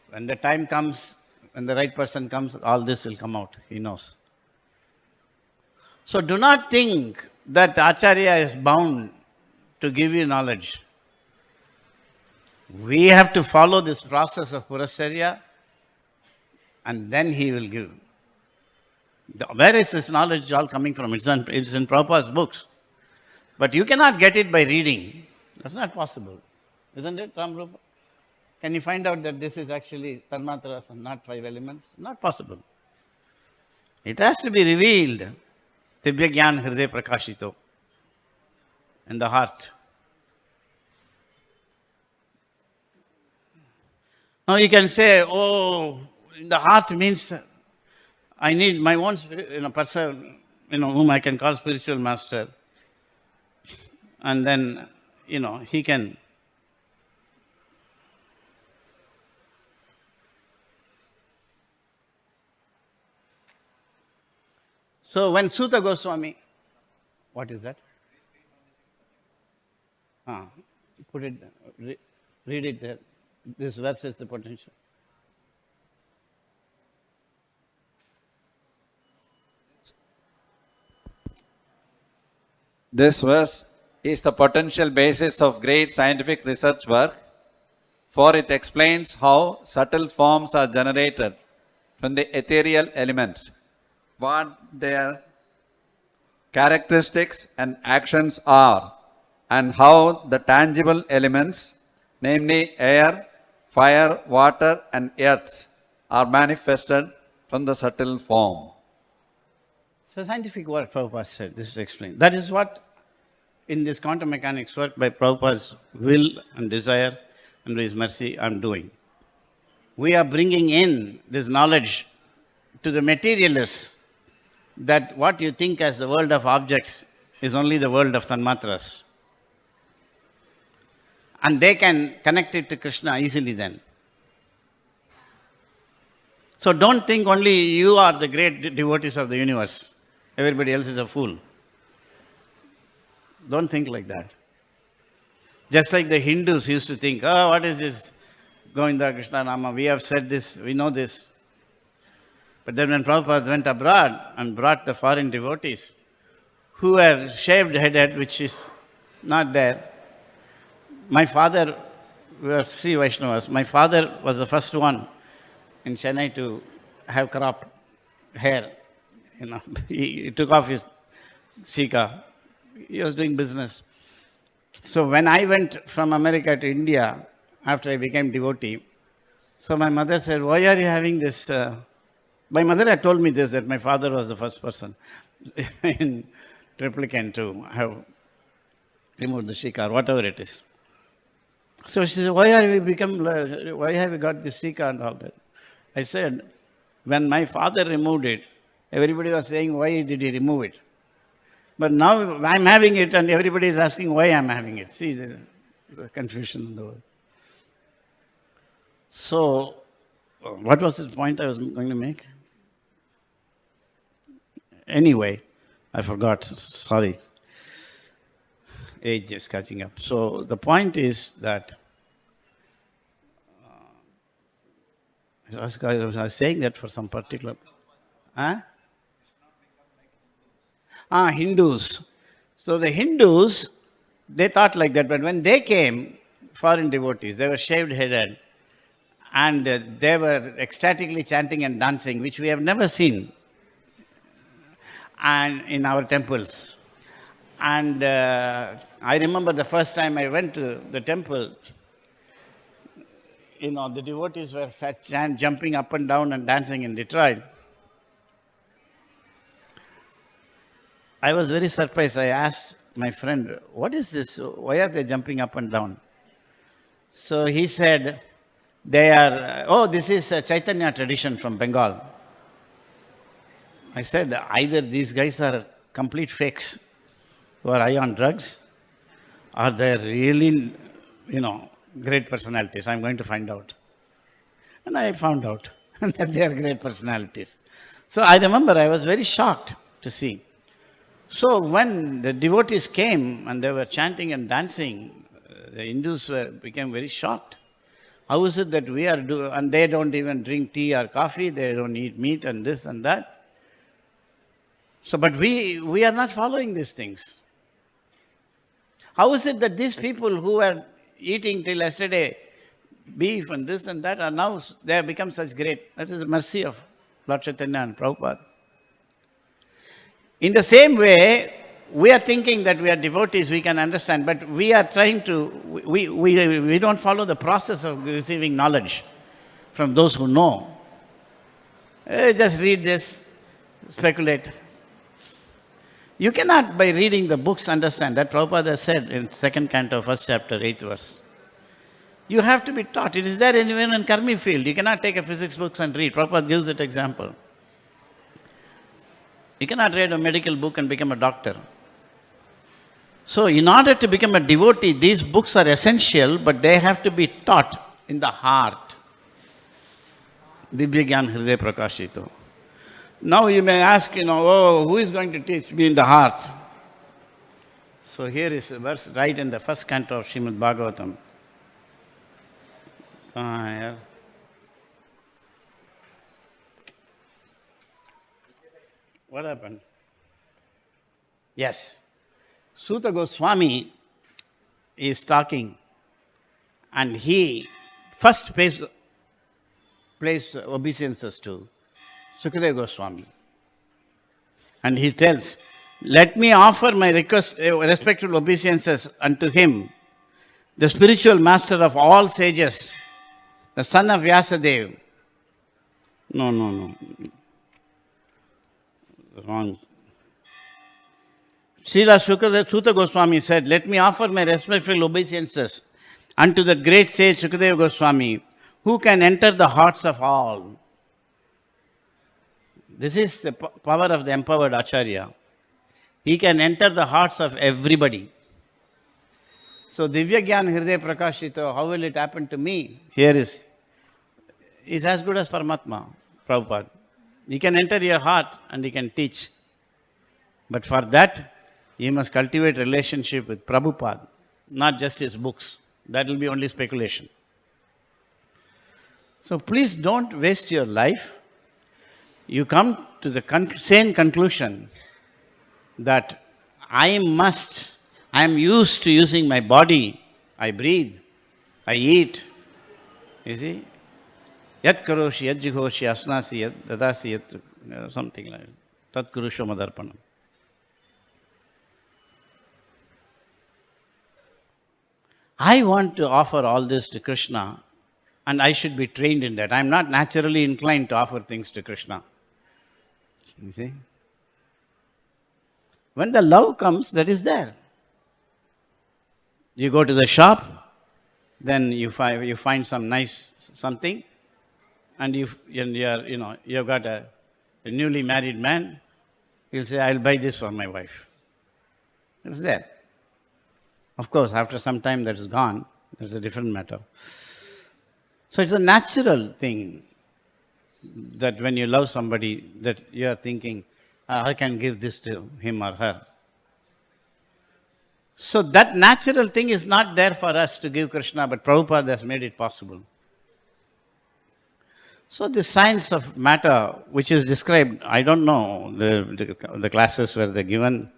When the time comes, when the right person comes, all this will come out. He knows. So do not think that Acharya is bound to give you knowledge. We have to follow this process of Puracharya, and then he will give. Where is this knowledge all coming from? It's in Prabhupada's books. But you cannot get it by reading. That's not possible. Isn't it, Ram Rupa? Can you find out that this is actually Tanmatras and not 5 elements? Not possible. It has to be revealed. Tibya Gyan Hriday Prakashito. In the heart. Now you can say, in the heart means I need my own person, whom I can call spiritual master. And then, he can. So when Sutta Goswami, what is that? Put it, read it there. This verse is the potential. This verse is the potential basis of great scientific research work, for it explains how subtle forms are generated from the ethereal element, what their characteristics and actions are, and how the tangible elements, namely air, fire, water, and earth, are manifested from the subtle form. So scientific work, Prabhupada said, this is explained. That is what in this quantum mechanics work by Prabhupada's will and desire and by his mercy I am doing. We are bringing in this knowledge to the materialists that what you think as the world of objects is only the world of Tanmatras. And they can connect it to Krishna easily then. So don't think only you are the great devotees of the universe. Everybody else is a fool. Don't think like that. Just like the Hindus used to think, what is this Govinda, Krishna, Rama? We have said this, we know this. But then when Prabhupada went abroad and brought the foreign devotees who were shaved headed, which is not there. My father, we were Sri Vaishnavas, my father was the first one in Chennai to have cropped hair. He took off his sika. He was doing business. So when I went from America to India, after I became devotee, so my mother said, why are you having this? My mother had told me this, that my father was the first person in Triplicane to have removed the shika, or whatever it is. So she said, why have you got this shika and all that? I said, when my father removed it, everybody was saying, why did he remove it? But now I'm having it and everybody is asking why I'm having it. See the confusion in the world. So, what was the point I was going to make? Anyway, I forgot. Sorry. Age is catching up. So, the point is that I was saying that for some particular... Hindus. So the Hindus, they thought like that, but when they came, foreign devotees, they were shaved headed and they were ecstatically chanting and dancing, which we have never seen and in our temples. And I remember the first time I went to the temple, the devotees were jumping up and down and dancing in Detroit. I was very surprised. I asked my friend, what is this? Why are they jumping up and down? So he said, this is a Chaitanya tradition from Bengal. I said, either these guys are complete fakes who are high on drugs, or they're really, great personalities. I'm going to find out. And I found out. that they are great personalities. So I remember I was very shocked to see. So when the devotees came and they were chanting and dancing, the Hindus became very shocked. How is it that we are and they don't even drink tea or coffee, they don't eat meat and this and that. So, but we are not following these things. How is it that these people who were eating till yesterday beef and this and that are now, they have become such great? That is the mercy of Lord Chaitanya and Prabhupada. In the same way, we are thinking that we are devotees, we can understand, but we are trying to, we don't follow the process of receiving knowledge from those who know. Just read this, speculate. You cannot, by reading the books, understand. That Prabhupada said in second canto, first chapter, 8th verse. You have to be taught. It is there even in Karmi field. You cannot take a physics books and read. Prabhupada gives that example. You cannot read a medical book and become a doctor. So in order to become a devotee, these books are essential, but they have to be taught in the heart. Divya Gyan Hriday Prakashito. Now you may ask, who is going to teach me in the heart? So here is a verse right in the first canto of Srimad Bhagavatam. Yeah. What happened? Yes. Suta Goswami is talking and he first pays obeisances to Sukadeva Goswami. And he tells, let me offer my respectful obeisances unto him, the spiritual master of all sages, the son of Vyasadeva. No. Wrong. Srila Suta Goswami said, let me offer my respectful obeisances unto the great sage Sukadeva Goswami, who can enter the hearts of all. This is the power of the empowered Acharya. He can enter the hearts of everybody. So, Divya Gyan Hriday Prakashito, how will it happen to me? Here is as good as Paramatma, Prabhupada. He can enter your heart and he can teach. But for that, you must cultivate relationship with Prabhupada, not just his books. That will be only speculation. So please don't waste your life. You come to the same conclusion that I am used to using my body. I breathe, I eat. You see? Yat karoshi, yat jighoshi, asnasi, yat dadasi, yat something like that. Tat kurusho madarpanam. I want to offer all this to Krishna and I should be trained in that. I am not naturally inclined to offer things to Krishna. You see? When the love comes, that is there. You go to the shop, then you find some nice something, and you've got a newly married man, he'll say, I'll buy this for my wife. It's there. Of course, after some time that is gone, that's a different matter. So it's a natural thing that when you love somebody, that you are thinking, I can give this to him or her. So that natural thing is not there for us to give Krishna, but Prabhupada has made it possible. So the science of matter, which is described, I don't know, the classes where they're given,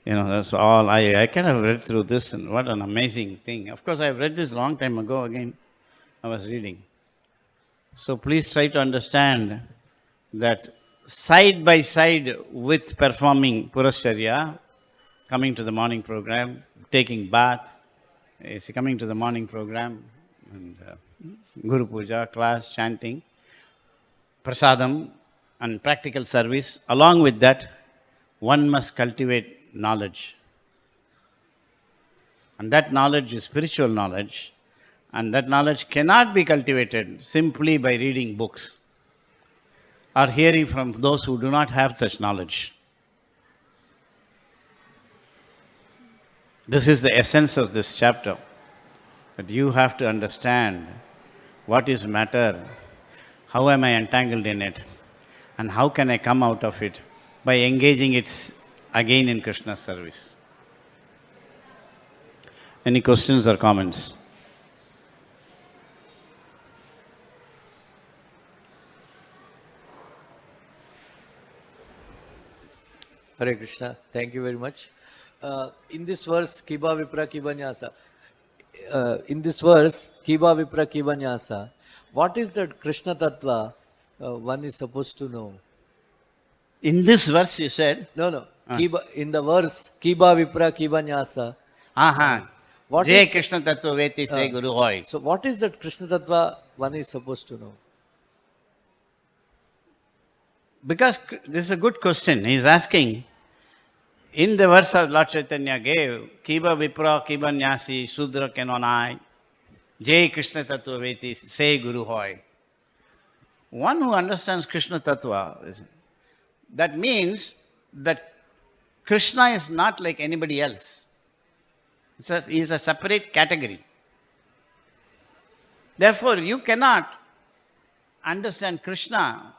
that's all. I kind of read through this, and what an amazing thing. Of course, I've read this long time ago again. I was reading. So please try to understand that side by side with performing Purashcharya, coming to the morning program, taking bath, coming to the morning program, and Guru Puja, class, chanting, prasadam, and practical service. Along with that, one must cultivate knowledge. And that knowledge is spiritual knowledge. And that knowledge cannot be cultivated simply by reading books or hearing from those who do not have such knowledge. This is the essence of this chapter, that you have to understand what is matter. How am I entangled in it? And how can I come out of it? By engaging it again in Krishna's service. Any questions or comments? Hare Krishna, thank you very much. In this verse, Kiba Vipra Kiba Nyasa, what is that Krishna Tattva one is supposed to know? In this verse you said? No. Kiba, in the verse, Kiba Vipra Kiba Nyasa. What Jai is Krishna Tattva Veti Se Guru Hoy. So what is that Krishna Tattva one is supposed to know? Because this is a good question. He is asking, in the verse of Lord Chaitanya gave, Kiba Vipra Kiba Nyasi Sudra Kenonai, Jai Krishna Tattva Veti Se Guru Hoy. One who understands Krishna Tattva, that means that Krishna is not like anybody else. He is a separate category. Therefore, you cannot understand Krishna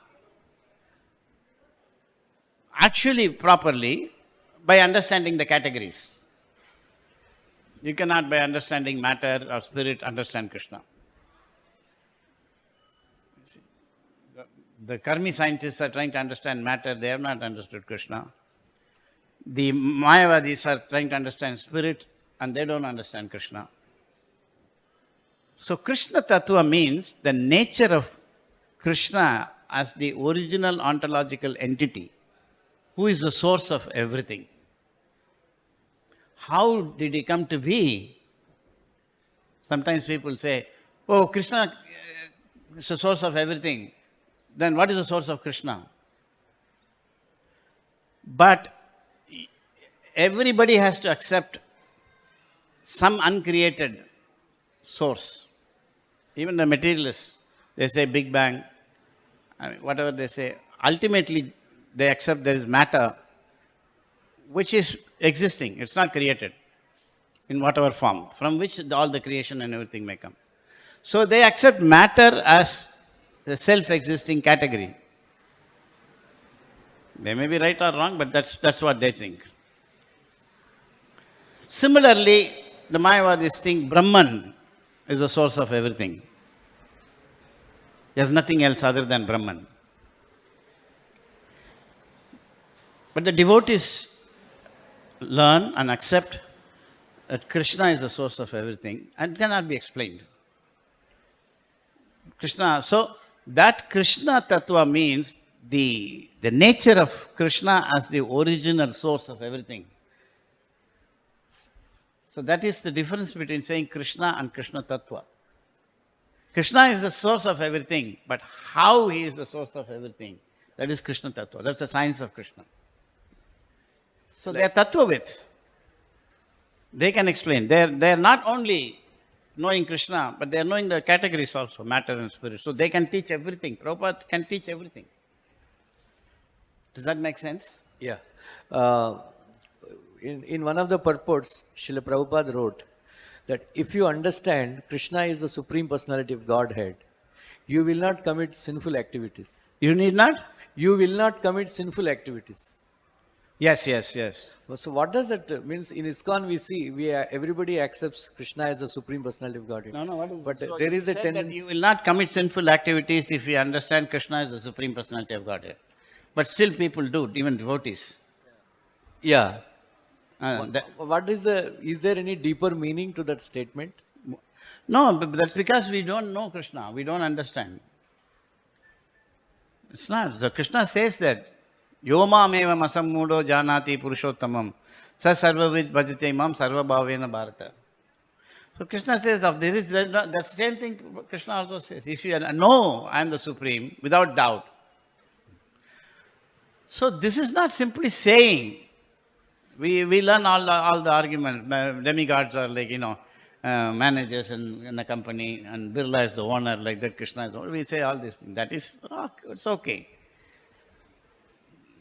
actually properly by understanding the categories. You cannot, by understanding matter or spirit, understand Krishna. The Karmi scientists are trying to understand matter, they have not understood Krishna. The Mayavadis are trying to understand spirit, and they don't understand Krishna. So Krishna Tattva means the nature of Krishna as the original ontological entity, who is the source of everything. How did he come to be? Sometimes people say, oh, Krishna is the source of everything. Then what is the source of Krishna? But everybody has to accept some uncreated source. Even the materialists, they say Big Bang, whatever they say, ultimately they accept there is matter which is existing, it's not created in whatever form, from which all the creation and everything may come. So they accept matter as the self-existing category. They may be right or wrong, but that's what they think. Similarly, the Mayavadis think Brahman is the source of everything. There's nothing else other than Brahman. But the devotees learn and accept that Krishna is the source of everything and cannot be explained. Krishna, so that Krishna Tattva means the nature of Krishna as the original source of everything. So that is the difference between saying Krishna and Krishna Tattva. Krishna is the source of everything, but how he is the source of everything, that is Krishna Tattva. That's the science of Krishna. So they are Tattvavits. They can explain. They are not only knowing Krishna, but they are knowing the categories also, matter and spirit. So they can teach everything. Prabhupada can teach everything. Does that make sense? Yeah. In one of the purports, Srila Prabhupada wrote that if you understand Krishna is the Supreme Personality of Godhead, you will not commit sinful activities. You need not? You will not commit sinful activities. Yes. So what does that means? In ISKCON we see everybody accepts Krishna as the Supreme Personality of Godhead. No. What is but so there is a that tendency. you will not commit sinful activities if you understand Krishna as the Supreme Personality of Godhead. But still people do, even devotees. Yeah. What is there any deeper meaning to that statement? No, but that's because we don't know Krishna. We don't understand. It's not. So Krishna says that, Yomam evam asammudo janati purushottamam sa sarvavid bhajate mam sarva bhavena bharata. So Krishna says, that's the same thing Krishna also says. If you know I am the Supreme, without doubt. So this is not simply saying. We learn all the argument. Demigods are like, managers in a company, and Birla is the owner, like that Krishna is the owner. We say all these things. That is, it's okay.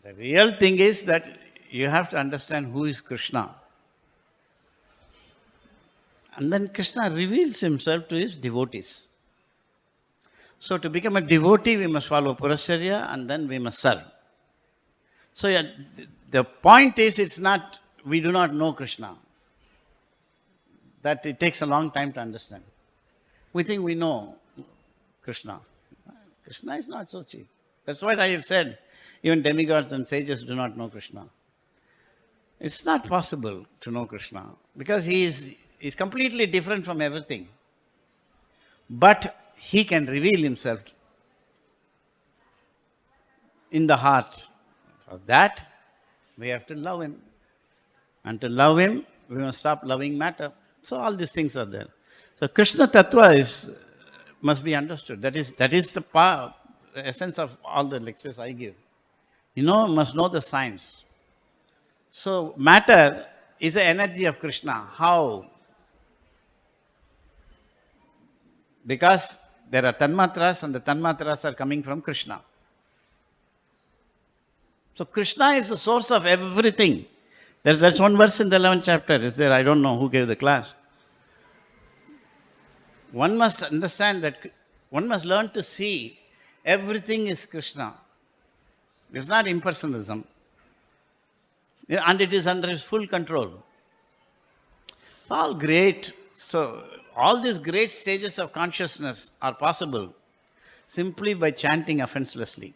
The real thing is that you have to understand who is Krishna. And then Krishna reveals himself to his devotees. So to become a devotee, we must follow Puracharya and then we must serve. So the point is, it's not, we do not know Krishna. That it takes a long time to understand. We think we know Krishna. Krishna is not so cheap. That's what I have said. Even demigods and sages do not know Krishna. It's not possible to know Krishna because he is completely different from everything. But he can reveal himself in the heart. For that, we have to love him. And to love him, we must stop loving matter. So all these things are there. So Krishna Tattva must be understood. That is the essence of all the lectures I give. Must know the science. So matter is the energy of Krishna. How? Because there are tanmatras and the tanmatras are coming from Krishna. So Krishna is the source of everything. There's one verse in the 11th chapter. Is there? I don't know who gave the class. One must understand that, one must learn to see everything is Krishna. It's not impersonalism. And it is under his full control. It's all great. So all these great stages of consciousness are possible simply by chanting offenselessly.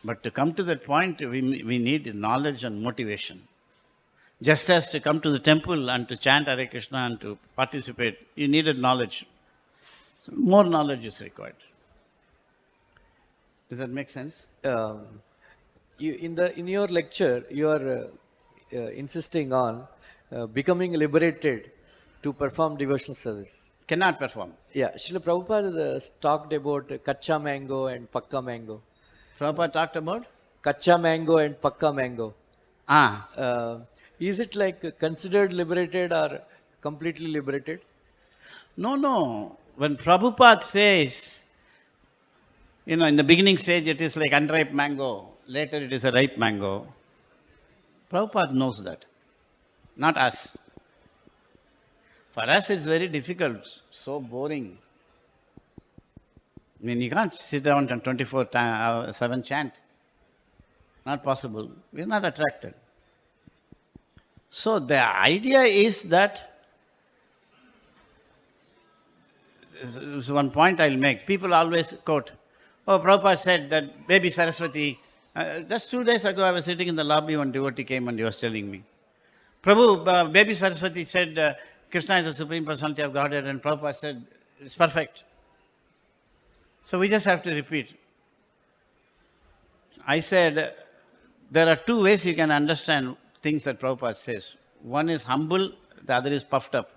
But to come to that point, we need knowledge and motivation. Just as to come to the temple and to chant Hare Krishna and to participate, you needed knowledge. So more knowledge is required. Does that make sense? In your lecture, you are insisting on becoming liberated to perform devotional service. Cannot perform. Yeah, Srila Prabhupada talked about kacha mango and pakka mango. Prabhupada talked about? Kacha mango and pakka mango. Is it like considered liberated or completely liberated? No. When Prabhupada says, in the beginning stage it is like unripe mango, later it is a ripe mango, Prabhupada knows that, not us. For us it's very difficult, so boring. You can't sit down and 24/7 chant. Not possible. We're not attracted. So the idea is that, this is one point I'll make. People always quote, Prabhupada said that baby Saraswati, just 2 days ago I was sitting in the lobby, one devotee came and he was telling me, Prabhu, baby Saraswati said Krishna is the Supreme Personality of Godhead, and Prabhupada said it's perfect. So we just have to repeat. I said, there are two ways you can understand things that Prabhupada says. One is humble, the other is puffed up.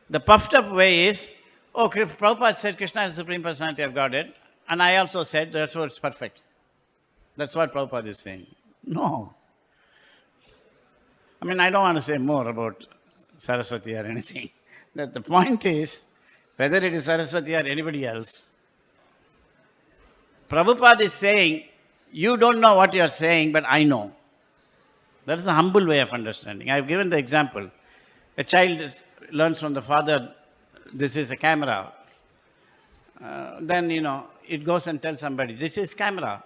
The puffed up way is, Prabhupada said Krishna is the Supreme Personality of Godhead, and I also said, therefore it's perfect. That's what Prabhupada is saying. No. I don't want to say more about Saraswati or anything. The point is, whether it is Saraswati or anybody else, Prabhupada is saying, you don't know what you are saying, but I know. That is the humble way of understanding. I have given the example. A child learns from the father, this is a camera. Then, it goes and tells somebody, this is camera.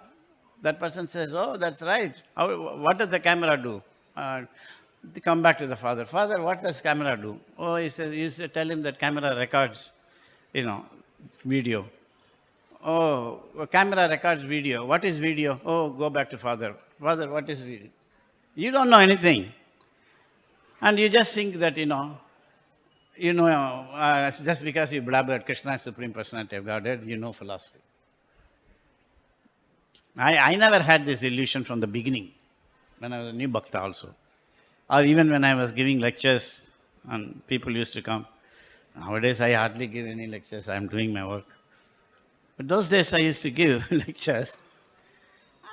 That person says, that's right. What does the camera do? They come back to the father. Father, what does camera do? He says, you should tell him that camera records, video. Camera records video. What is video? Go back to father. Father, what is video? You don't know anything. And you just think that, just because you blabbered Krishna is Supreme Personality of Godhead, you know philosophy. I never had this illusion from the beginning, when I was a new bhakta also. Or even when I was giving lectures and people used to come. Nowadays I hardly give any lectures, I am doing my work. But those days I used to give lectures.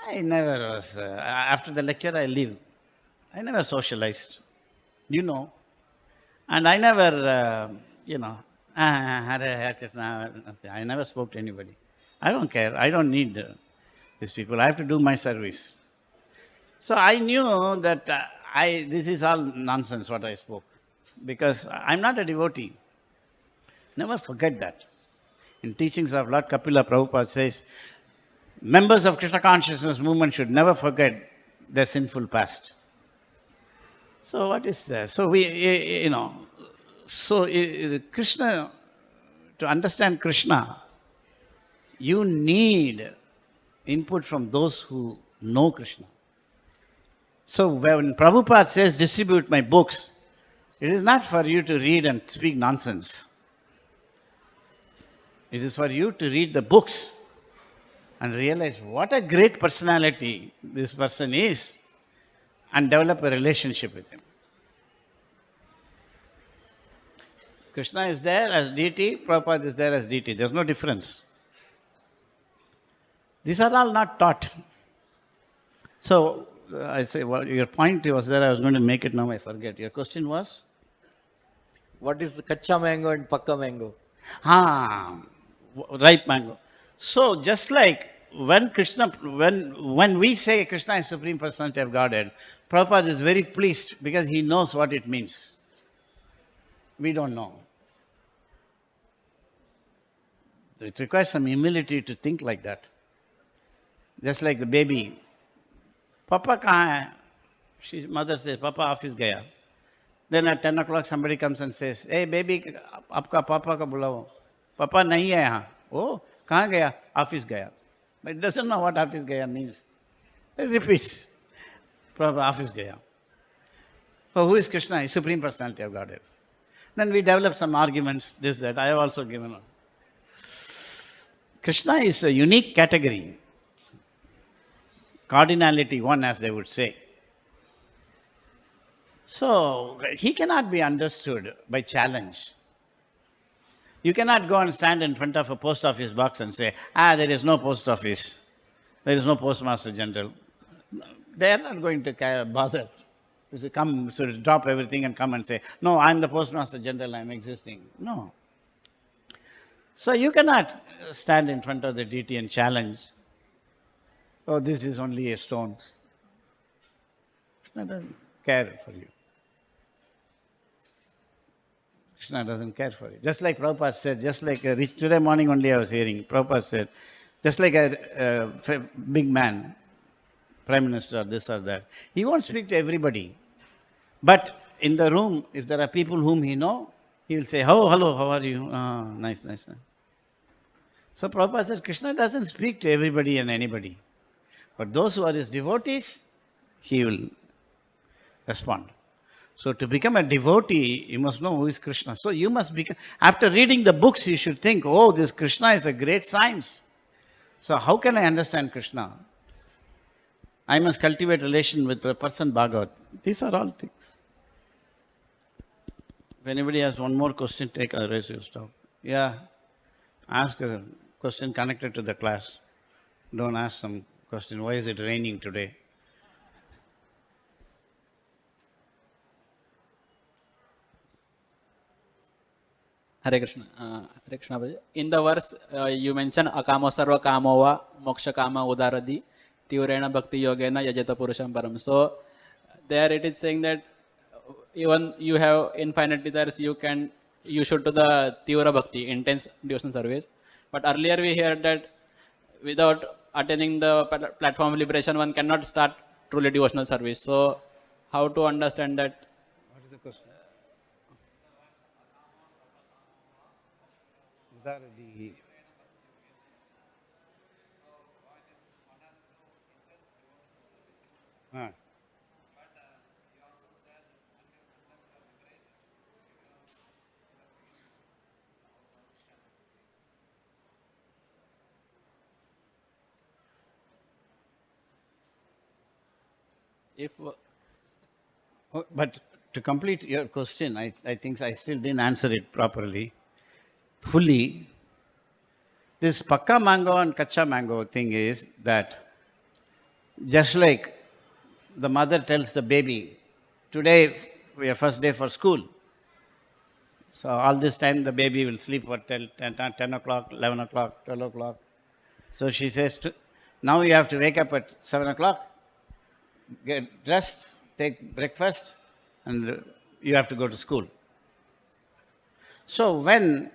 I never was, after the lecture I leave. I never socialized, And I never, Hare Krishna, I never spoke to anybody. I don't care, I don't need these people, I have to do my service. So I knew that this is all nonsense what I spoke, because I'm not a devotee. Never forget that. In teachings of Lord Kapila, Prabhupada says, members of Krishna consciousness movement should never forget their sinful past. So what is that? So Krishna, to understand Krishna, you need input from those who know Krishna. So when Prabhupada says, distribute my books, it is not for you to read and speak nonsense. It is for you to read the books and realize what a great personality this person is and develop a relationship with him. Krishna is there as deity, Prabhupada is there as deity. There's no difference. These are all not taught. So, I say, well, your point was there, I was going to make it, now I forget. Your question was? What is kacha mango and pakka mango? Ripe mango. So, just like when Krishna, when we say Krishna is Supreme Personality of Godhead, Prabhupada is very pleased because he knows what it means. We don't know. It requires some humility to think like that. Just like the baby. Papa kahan hai? Mother says, Papa office gaya. Then at 10 o'clock somebody comes and says, hey baby, aapka papa ka bulao. Papa nahi hai yahan. Oh, kahan gaya? Office gaya. But it doesn't know what office gaya means. It repeats. Papa office gaya. So who is Krishna? He's Supreme Personality of Godhead. Then we develop some arguments, this, that. I have also given one. Krishna is a unique category. Cardinality one, as they would say. So, he cannot be understood by challenge. You cannot go and stand in front of a post office box and say, there is no post office. There is no postmaster general. They are not going to bother. To come, so drop everything and come and say, no, I am the postmaster general, I am existing. No. So you cannot stand in front of the deity and challenge, oh, this is only a stone. Krishna doesn't care for you. Krishna doesn't care for you. Just like Prabhupada said, just like today morning only I was hearing, Prabhupada said, just like a big man, Prime Minister or this or that, he won't speak to everybody. But in the room, if there are people whom he knows, he will say, oh, hello, how are you? Nice. So Prabhupada said, Krishna doesn't speak to everybody and anybody. But those who are his devotees, he will respond. So to become a devotee, you must know who is Krishna. So you must become, after reading the books, you should think, oh, this Krishna is a great science. So how can I understand Krishna? I must cultivate relation with the person Bhagavat. These are all things. If anybody has one more question, take a raise your stop. Yeah, ask a question connected to the class. Don't ask some question, why is it raining today? Hare Krishna. Hare Krishna. In the verse, you mentioned akamo sarva kamova moksha kama udaradi tivrena bhakti yogena yajata purusham param. So there it is saying that even you have infinite desires, you should do the tivra bhakti, intense devotional service. But earlier we heard that without attaining the platform of liberation, one cannot start truly devotional service. So how to understand that? What is the question? But to complete your question, I think I still didn't answer it properly, fully. This pakka mango and kacha mango thing is that just like the mother tells the baby, today we are first day for school. So all this time the baby will sleep for 10 o'clock, 11 o'clock, 12 o'clock. So she says, now you have to wake up at 7 o'clock, get dressed, take breakfast, and you have to go to school. So when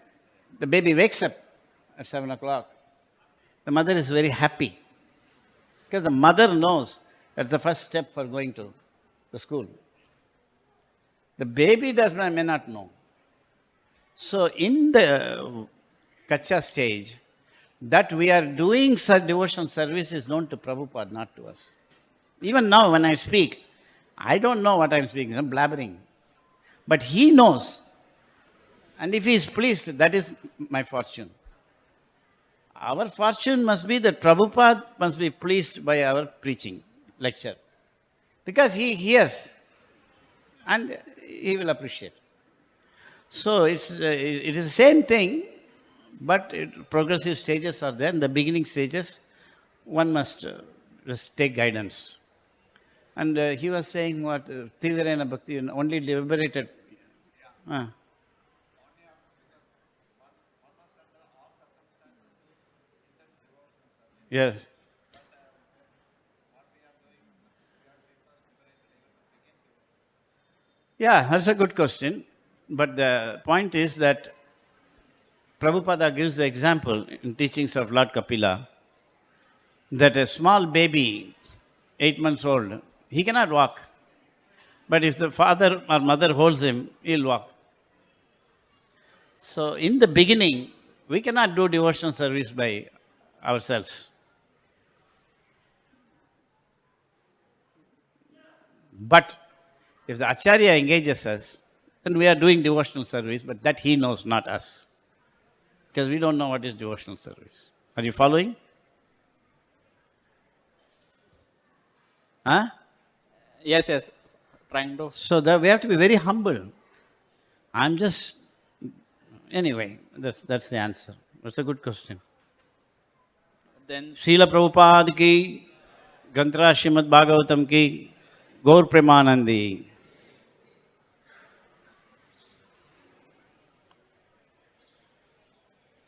the baby wakes up at 7 o'clock. The mother is very happy because the mother knows that's the first step for going to the school. The baby may not know. So in the Kacha stage, that we are doing such devotional service is known to Prabhupada, not to us. Even now when I speak, I don't know what I'm speaking, I'm blabbering. But he knows. And if he is pleased, that is my fortune. Our fortune must be that Prabhupada must be pleased by our preaching, lecture. Because he hears and he will appreciate. So it is the same thing, but progressive stages are there. In the beginning stages, one must just take guidance. And he was saying what? Tivirena Bhakti, only liberated. Yes. Yeah, that's a good question. But the point is that Prabhupada gives the example in teachings of Lord Kapila that a small baby, 8 months old, he cannot walk. But if the father or mother holds him, he'll walk. So in the beginning, we cannot do devotional service by ourselves. But if the Acharya engages us, then we are doing devotional service, but that he knows, not us. Because we don't know what is devotional service. Are you following? Huh? Yes, yes. Trying to. So we have to be very humble. I'm just... Anyway, that's the answer. That's a good question. Then Srila Prabhupada ki, Granthra Srimad Bhagavatam ki, Gaur Premanandi.